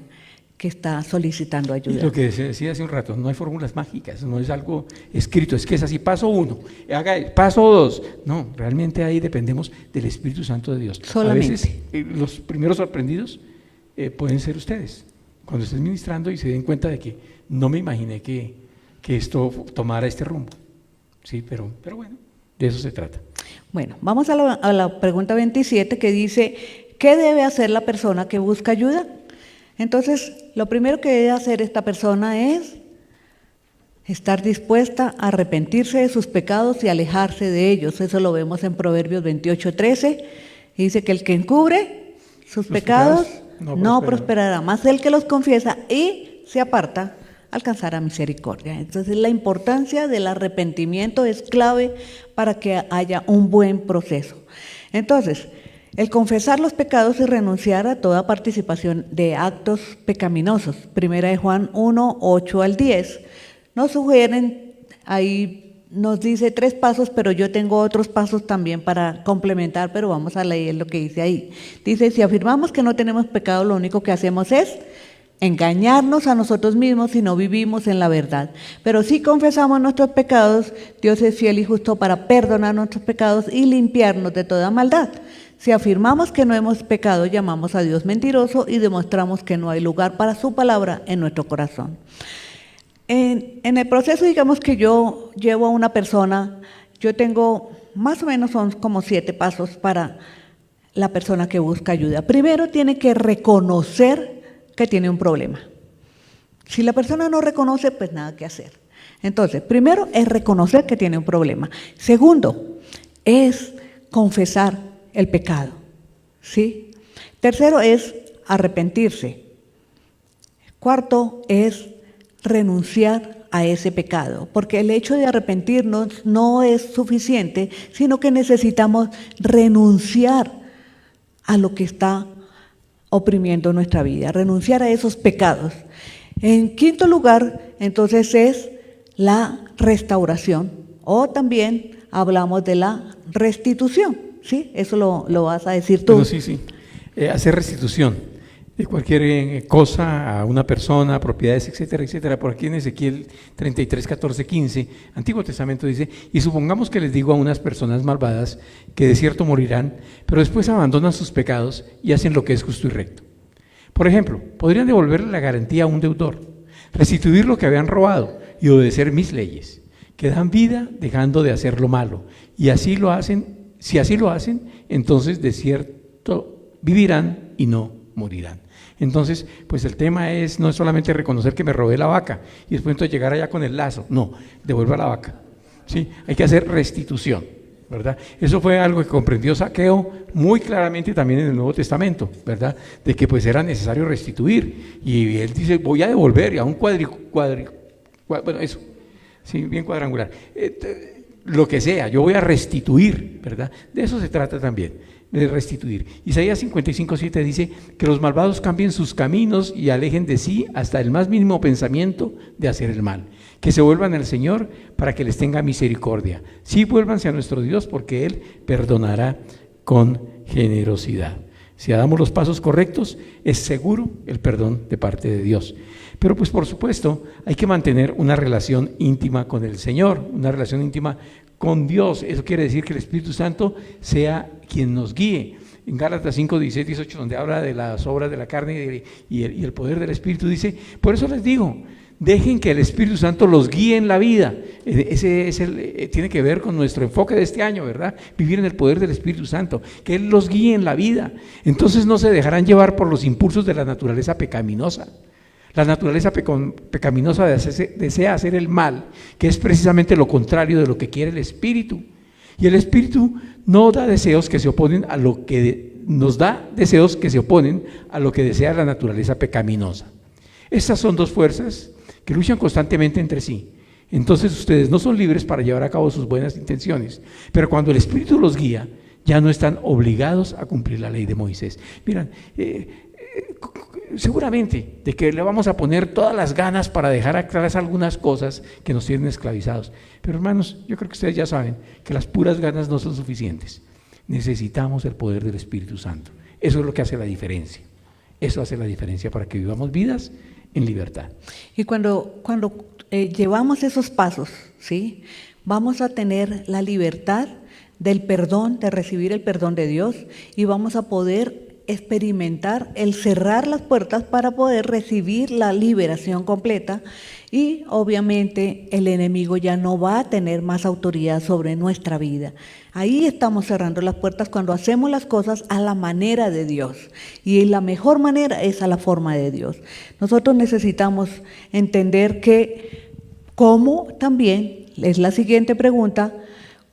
que está solicitando ayuda. Y lo que decía hace un rato, no hay fórmulas mágicas, no es algo escrito, es que es así, paso 1, haga paso 2. No, realmente ahí dependemos del Espíritu Santo de Dios. Solamente. A veces los primeros sorprendidos pueden ser ustedes, cuando estén ministrando y se den cuenta de que no me imaginé que esto tomara este rumbo. Sí, pero bueno, de eso se trata. Bueno, vamos a la pregunta 27, que dice, ¿qué debe hacer la persona que busca ayuda? Entonces, lo primero que debe hacer esta persona es estar dispuesta a arrepentirse de sus pecados y alejarse de ellos. Eso lo vemos en Proverbios 28:13, y dice que el que encubre sus pecados no prosperará, más el que los confiesa y se aparta alcanzará misericordia. Entonces, la importancia del arrepentimiento es clave para que haya un buen proceso. Entonces, el confesar los pecados y renunciar a toda participación de actos pecaminosos. Primera de Juan 1, 8 al 10. Nos sugieren, ahí nos dice 3 pasos, pero yo tengo otros pasos también para complementar, pero vamos a leer lo que dice ahí. Dice, si afirmamos que no tenemos pecado, lo único que hacemos es engañarnos a nosotros mismos y no vivimos en la verdad. Pero si confesamos nuestros pecados, Dios es fiel y justo para perdonar nuestros pecados y limpiarnos de toda maldad. Si afirmamos que no hemos pecado, llamamos a Dios mentiroso y demostramos que no hay lugar para su palabra en nuestro corazón. En el proceso, digamos que yo llevo a una persona, yo tengo más o menos son como 7 pasos para la persona que busca ayuda. Primero, tiene que reconocer que tiene un problema. Si la persona no reconoce, pues nada que hacer. Entonces, primero es reconocer que tiene un problema. Segundo, es confesar el pecado, ¿sí? Tercero es arrepentirse. Cuarto es renunciar a ese pecado, porque el hecho de arrepentirnos no es suficiente, sino que necesitamos renunciar a lo que está oprimiendo nuestra vida, renunciar a esos pecados. En quinto lugar, entonces, es la restauración, o también hablamos de la restitución. ¿Sí? Eso lo vas a decir tú. Bueno, sí. Hacer restitución de cualquier cosa a una persona, propiedades, etcétera, etcétera. Por aquí en Ezequiel 33, 14, 15, Antiguo Testamento dice, y supongamos que les digo a unas personas malvadas que de cierto morirán, pero después abandonan sus pecados y hacen lo que es justo y recto. Por ejemplo, podrían devolverle la garantía a un deudor, restituir lo que habían robado y obedecer mis leyes. que dan vida dejando de hacer lo malo. Y así lo hacen, si así lo hacen, entonces de cierto vivirán y no morirán. Entonces, pues el tema no es solamente reconocer que me robé la vaca y después entonces llegar allá con el lazo. No, devuelva la vaca. ¿Sí? Hay que hacer restitución, ¿verdad? Eso fue algo que comprendió Zaqueo muy claramente también en el Nuevo Testamento, ¿verdad? De que pues era necesario restituir. Y él dice, voy a devolver, y a un bueno, eso, sí, bien cuadrangular. Lo que sea, yo voy a restituir, ¿verdad? De eso se trata también, de restituir. Isaías 55:7 dice que los malvados cambien sus caminos y alejen de sí hasta el más mínimo pensamiento de hacer el mal. Que se vuelvan al Señor para que les tenga misericordia. Sí, vuélvanse a nuestro Dios porque Él perdonará con generosidad. Si damos los pasos correctos, es seguro el perdón de parte de Dios. Pero pues por supuesto hay que mantener una relación íntima con el Señor, una relación íntima con Dios. Eso quiere decir que el Espíritu Santo sea quien nos guíe. En Gálatas 5, 16, 18, donde habla de las obras de la carne y el poder del Espíritu, dice, por eso les digo, dejen que el Espíritu Santo los guíe en la vida. Tiene que ver con nuestro enfoque de este año, ¿verdad? Vivir en el poder del Espíritu Santo, que Él los guíe en la vida. Entonces no se dejarán llevar por los impulsos de la naturaleza pecaminosa. La naturaleza pecaminosa desea hacer el mal, que es precisamente lo contrario de lo que quiere el Espíritu. Y el Espíritu no da deseos que se oponen a lo que nos da deseos que se oponen a lo que desea la naturaleza pecaminosa. Estas son dos fuerzas que luchan constantemente entre sí. Entonces ustedes no son libres para llevar a cabo sus buenas intenciones, pero cuando el Espíritu los guía, ya no están obligados a cumplir la ley de Moisés. Miren, seguramente de que le vamos a poner todas las ganas para dejar atrás algunas cosas que nos tienen esclavizados. Pero hermanos, yo creo que ustedes ya saben que las puras ganas no son suficientes. Necesitamos el poder del Espíritu Santo. Eso es lo que hace la diferencia. Eso hace la diferencia para que vivamos vidas en libertad. Y cuando llevamos esos pasos, ¿sí? Vamos a tener la libertad del perdón, de recibir el perdón de Dios, y vamos a poder experimentar el cerrar las puertas para poder recibir la liberación completa, y obviamente el enemigo ya no va a tener más autoridad sobre nuestra vida. Ahí estamos cerrando las puertas cuando hacemos las cosas a la manera de Dios, y la mejor manera es a la forma de Dios. Nosotros necesitamos entender que cómo, también es la siguiente pregunta,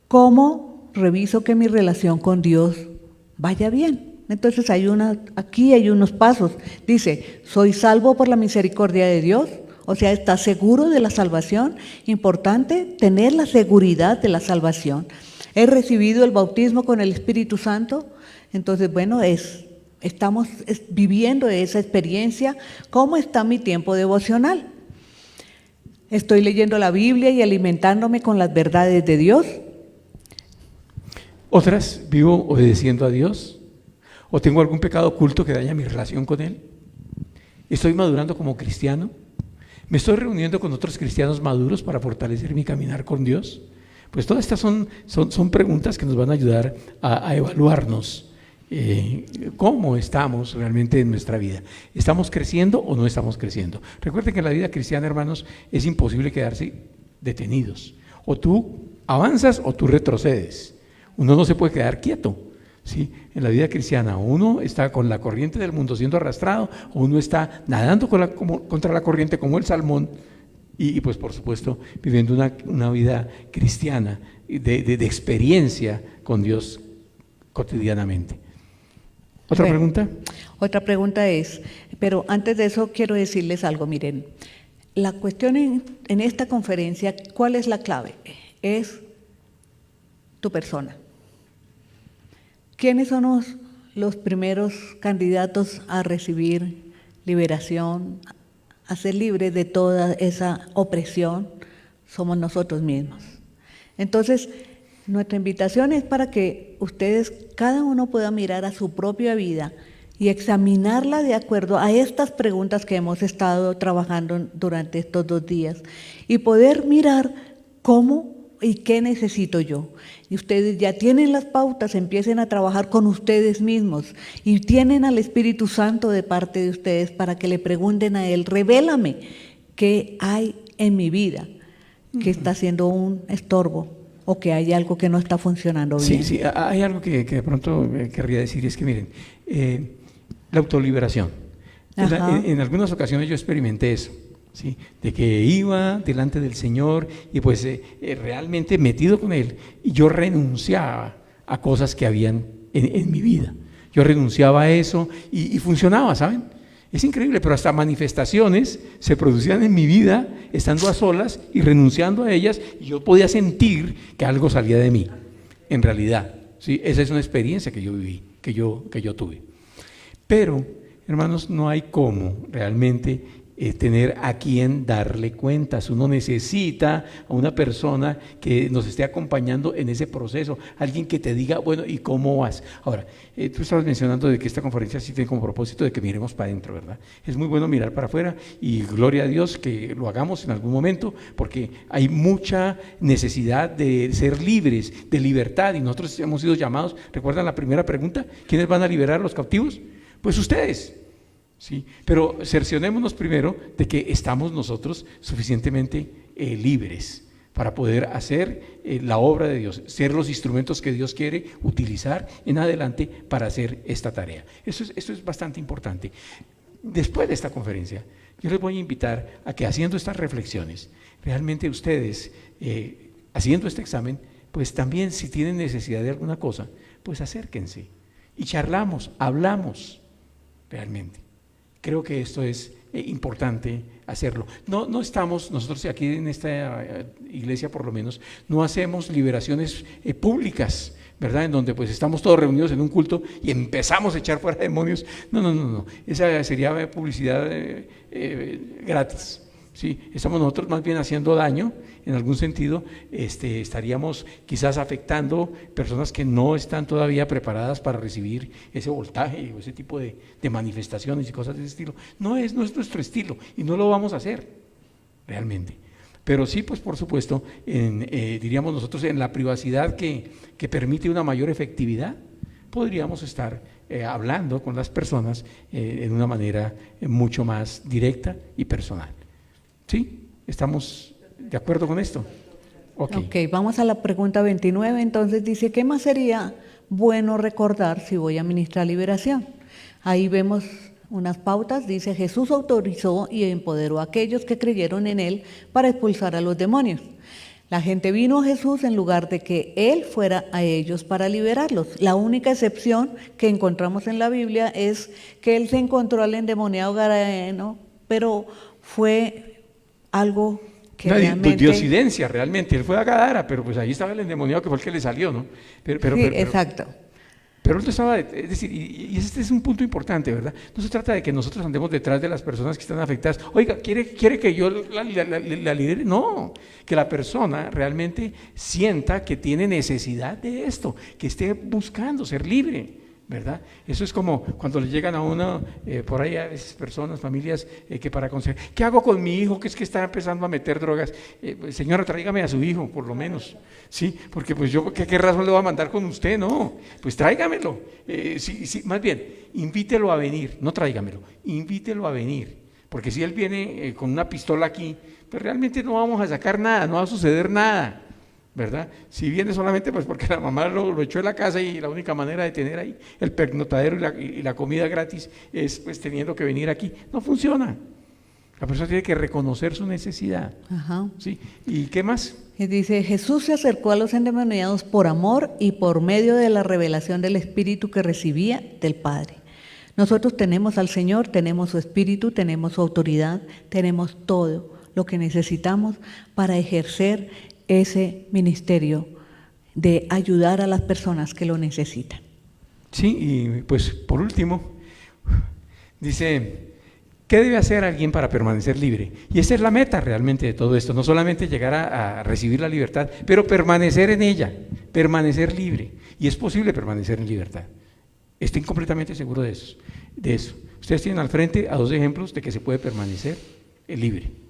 ¿cómo reviso que mi relación con Dios vaya bien? Entonces aquí hay unos pasos. Dice, soy salvo por la misericordia de Dios, o sea, ¿estás seguro de la salvación? Importante tener la seguridad de la salvación. ¿He recibido el bautismo con el Espíritu Santo? Entonces, bueno, estamos viviendo esa experiencia. ¿Cómo está mi tiempo devocional? ¿Estoy leyendo la Biblia y alimentándome con las verdades de Dios? Otras, ¿vivo obedeciendo a Dios? ¿O tengo algún pecado oculto que daña mi relación con Él? ¿Estoy madurando como cristiano? ¿Me estoy reuniendo con otros cristianos maduros para fortalecer mi caminar con Dios? Pues todas estas son preguntas que nos van a ayudar a evaluarnos cómo estamos realmente en nuestra vida. ¿Estamos creciendo o no estamos creciendo? Recuerden que en la vida cristiana, hermanos, es imposible quedarse detenidos. O tú avanzas o tú retrocedes. Uno no se puede quedar quieto. ¿Sí? En la vida cristiana uno está con la corriente del mundo siendo arrastrado, o uno está nadando contra la corriente como el salmón, y pues por supuesto viviendo una vida cristiana de experiencia con Dios cotidianamente. ¿Otra pregunta? Otra pregunta es, pero antes de eso quiero decirles algo. Miren, la cuestión en esta conferencia, ¿cuál es la clave? Es tu persona. ¿Quiénes son los primeros candidatos a recibir liberación, a ser libres de toda esa opresión? Somos nosotros mismos. Entonces, nuestra invitación es para que ustedes, cada uno pueda mirar a su propia vida y examinarla de acuerdo a estas preguntas que hemos estado trabajando durante estos 2 días, y poder mirar cómo y qué necesito yo. Y ustedes ya tienen las pautas, empiecen a trabajar con ustedes mismos, y tienen al Espíritu Santo de parte de ustedes para que le pregunten a Él, revélame qué hay en mi vida. que está siendo un estorbo o que hay algo que no está funcionando bien. Sí, hay algo que de pronto querría decir, es que miren, la autoliberación. En algunas ocasiones yo experimenté eso, ¿sí? De que iba delante del Señor y pues realmente metido con Él, y yo renunciaba a cosas que habían en mi vida. Yo renunciaba a eso y funcionaba, ¿saben? Es increíble, pero hasta manifestaciones se producían en mi vida estando a solas y renunciando a ellas, y yo podía sentir que algo salía de mí, en realidad, ¿sí? Esa es una experiencia que yo viví, que yo tuve. Pero, hermanos, no hay cómo realmente tener a quien darle cuentas. Uno necesita a una persona que nos esté acompañando en ese proceso, alguien que te diga, bueno, ¿y cómo vas? Ahora, tú estabas mencionando de que esta conferencia sí tiene como propósito de que miremos para adentro, ¿verdad? Es muy bueno mirar para afuera, y gloria a Dios que lo hagamos en algún momento, porque hay mucha necesidad de ser libres, de libertad, y nosotros hemos sido llamados. ¿Recuerdan la primera pregunta? ¿Quiénes van a liberar a los cautivos? Pues ustedes. Sí, pero cerciorémonos primero de que estamos nosotros suficientemente libres para poder hacer la obra de Dios, ser los instrumentos que Dios quiere utilizar en adelante para hacer esta tarea. Eso es bastante importante. Después de esta conferencia, yo les voy a invitar a que, haciendo estas reflexiones, realmente ustedes, haciendo este examen, pues también, si tienen necesidad de alguna cosa, pues acérquense y charlamos, hablamos realmente. Creo que esto es importante hacerlo. No estamos, nosotros aquí en esta iglesia por lo menos, no hacemos liberaciones públicas, ¿verdad? En donde pues estamos todos reunidos en un culto y empezamos a echar fuera demonios. No. Esa sería publicidad gratis. Sí, estamos nosotros más bien haciendo daño en algún sentido. Estaríamos quizás afectando personas que no están todavía preparadas para recibir ese voltaje o ese tipo de manifestaciones y cosas de ese estilo. No es nuestro estilo y no lo vamos a hacer realmente. Pero sí, pues por supuesto, diríamos nosotros, en la privacidad que permite una mayor efectividad, podríamos estar hablando con las personas en una manera mucho más directa y personal. ¿Sí? ¿Estamos de acuerdo con esto? Ok, vamos a la pregunta 29. Entonces dice, ¿qué más sería bueno recordar si voy a ministrar liberación? Ahí vemos unas pautas. Dice, Jesús autorizó y empoderó a aquellos que creyeron en Él para expulsar a los demonios. La gente vino a Jesús en lugar de que Él fuera a ellos para liberarlos. La única excepción que encontramos en la Biblia es que Él se encontró al endemoniado gadareno, pero fue algo que realmente... diosidencia realmente. Él fue a Gadara, pero pues ahí estaba el endemoniado que fue el que le salió, ¿no? Exacto. Pero él estaba, es decir, y este es un punto importante, ¿verdad? No se trata de que nosotros andemos detrás de las personas que están afectadas. Oiga, ¿quiere que yo la lidere? No, que la persona realmente sienta que tiene necesidad de esto, que esté buscando ser libre, ¿verdad? Eso es como cuando le llegan a uno, por ahí a veces personas, familias, que para aconsejar, ¿qué hago con mi hijo que es que está empezando a meter drogas? Señora, tráigame a su hijo, por lo menos, ¿sí? Porque pues yo, ¿qué razón le voy a mandar con usted? No, pues tráigamelo, sí, más bien, invítelo a venir, no tráigamelo, invítelo a venir, porque si él viene con una pistola aquí, pues realmente no vamos a sacar nada, no va a suceder nada, ¿verdad? Si viene solamente pues porque la mamá lo echó en la casa y la única manera de tener ahí el pernotadero y la comida gratis es pues teniendo que venir aquí, no funciona. La persona tiene que reconocer su necesidad. Ajá. ¿Sí? ¿Y qué más? Y dice, Jesús se acercó a los endemoniados por amor y por medio de la revelación del Espíritu que recibía del Padre. Nosotros tenemos al Señor, tenemos su Espíritu, tenemos su autoridad, tenemos todo lo que necesitamos para ejercer ese ministerio de ayudar a las personas que lo necesitan. Sí, y pues por último, dice, ¿qué debe hacer alguien para permanecer libre? Y esa es la meta realmente de todo esto, no solamente llegar a recibir la libertad, pero permanecer en ella, permanecer libre. Y es posible permanecer en libertad. Estoy completamente seguro de eso. Ustedes tienen al frente a 2 ejemplos de que se puede permanecer libre.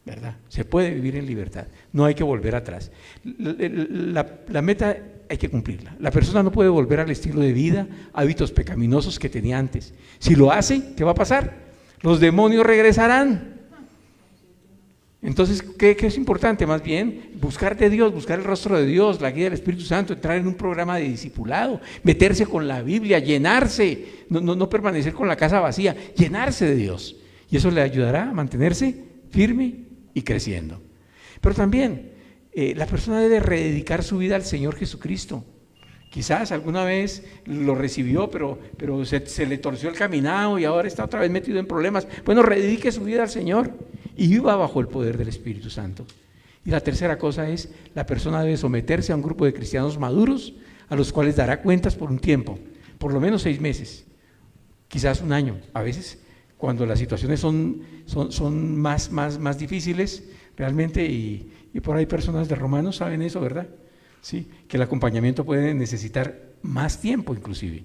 ¿Verdad? Se puede vivir en libertad, no hay que volver atrás. La meta hay que cumplirla. La persona no puede volver al estilo de vida, hábitos pecaminosos que tenía antes. Si lo hace, ¿qué va a pasar? Los demonios regresarán. Entonces, ¿qué es importante? Más bien, buscar de Dios, buscar el rostro de Dios, la guía del Espíritu Santo, entrar en un programa de discipulado, meterse con la Biblia, llenarse, no permanecer con la casa vacía, llenarse de Dios. Y eso le ayudará a mantenerse firme y creciendo. Pero también, la persona debe rededicar su vida al Señor Jesucristo. Quizás alguna vez lo recibió, pero se le torció el caminado y ahora está otra vez metido en problemas. Bueno, rededique su vida al Señor y viva bajo el poder del Espíritu Santo. Y la tercera cosa es, la persona debe someterse a un grupo de cristianos maduros, a los cuales dará cuentas por un tiempo, por lo menos 6 meses, quizás un año. A veces, cuando las situaciones son más difíciles, realmente, y por ahí personas de Romanos saben eso, ¿verdad? Sí, que el acompañamiento puede necesitar más tiempo inclusive.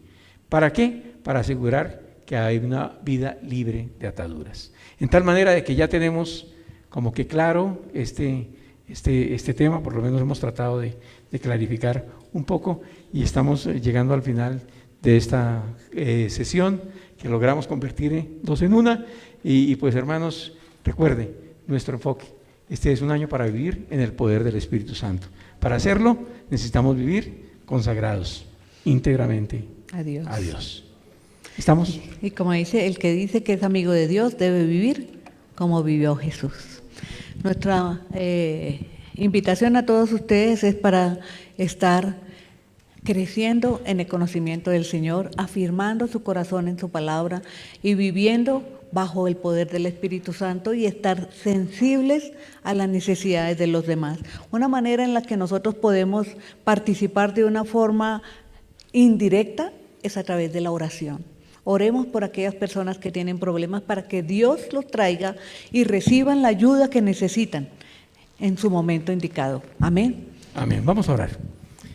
¿Para qué? Para asegurar que hay una vida libre de ataduras. En tal manera de que ya tenemos como que claro este tema, por lo menos hemos tratado de clarificar un poco y estamos llegando al final de esta sesión que logramos convertir 2 en 1 y pues hermanos, recuerde nuestro enfoque. Este es un año para vivir en el poder del Espíritu Santo. Para hacerlo necesitamos vivir consagrados íntegramente a Dios. ¿Estamos? Y como dice, el que dice que es amigo de Dios debe vivir como vivió Jesús. Nuestra invitación a todos ustedes es para estar creciendo en el conocimiento del Señor, afirmando su corazón en su palabra y viviendo bajo el poder del Espíritu Santo y estar sensibles a las necesidades de los demás. Una manera en la que nosotros podemos participar de una forma indirecta es a través de la oración. Oremos por aquellas personas que tienen problemas para que Dios los traiga y reciban la ayuda que necesitan en su momento indicado. Amén. Amén. Vamos a orar.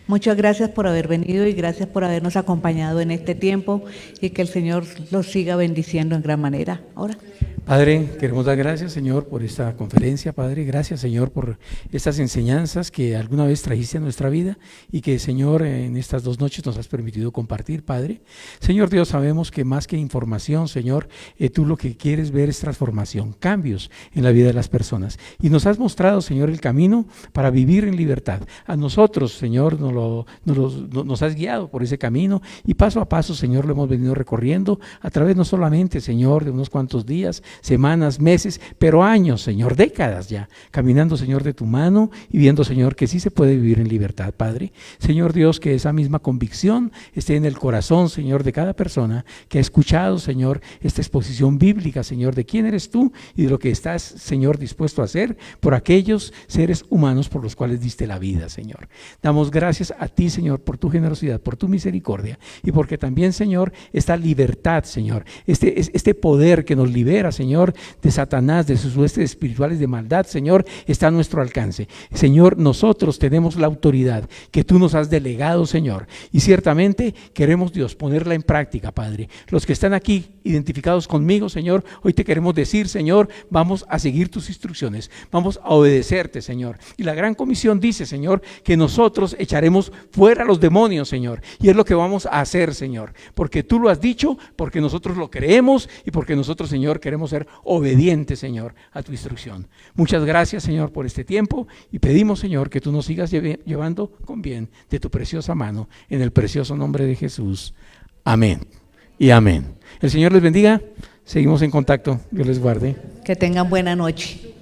Muchas gracias por haber venido y gracias por habernos acompañado en este tiempo y que el Señor los siga bendiciendo en gran manera. Ahora. Padre, queremos dar gracias, Señor, por esta conferencia, Padre. Gracias, Señor, por estas enseñanzas que alguna vez trajiste a nuestra vida y que, Señor, en estas 2 noches nos has permitido compartir, Padre. Señor Dios, sabemos que más que información, Señor, tú lo que quieres ver es transformación, cambios en la vida de las personas. Y nos has mostrado, Señor, el camino para vivir en libertad. A nosotros, Señor, nos has guiado por ese camino y paso a paso, Señor, lo hemos venido recorriendo a través no solamente, Señor, de unos cuantos días, semanas, meses, pero años, Señor, décadas ya, caminando, Señor, de tu mano y viendo, Señor, que sí se puede vivir en libertad, Padre. Señor Dios, que esa misma convicción esté en el corazón, Señor, de cada persona que ha escuchado, Señor, esta exposición bíblica, Señor, de quién eres tú y de lo que estás, Señor, dispuesto a hacer por aquellos seres humanos por los cuales diste la vida, Señor. Damos gracias a ti, Señor, por tu generosidad, por tu misericordia y porque también, Señor, esta libertad, Señor, este poder que nos libera, Señor, de Satanás, de sus huestes espirituales de maldad, Señor, está a nuestro alcance. Señor, nosotros tenemos la autoridad que tú nos has delegado, Señor, y ciertamente queremos, Dios, ponerla en práctica, Padre. Los que están aquí identificados conmigo, Señor, hoy te queremos decir, Señor, vamos a seguir tus instrucciones, vamos a obedecerte, Señor. Y la gran comisión dice, Señor, que nosotros echaremos fuera a los demonios, Señor, y es lo que vamos a hacer, Señor, porque tú lo has dicho, porque nosotros lo creemos y porque nosotros, Señor, queremos ser obedientes, Señor, a tu instrucción. Muchas gracias, Señor, por este tiempo y pedimos, Señor, que tú nos sigas llevando con bien de tu preciosa mano, en el precioso nombre de Jesús. Amén y amén. El Señor les bendiga. Seguimos en contacto. Dios les guarde. Que tengan buena noche.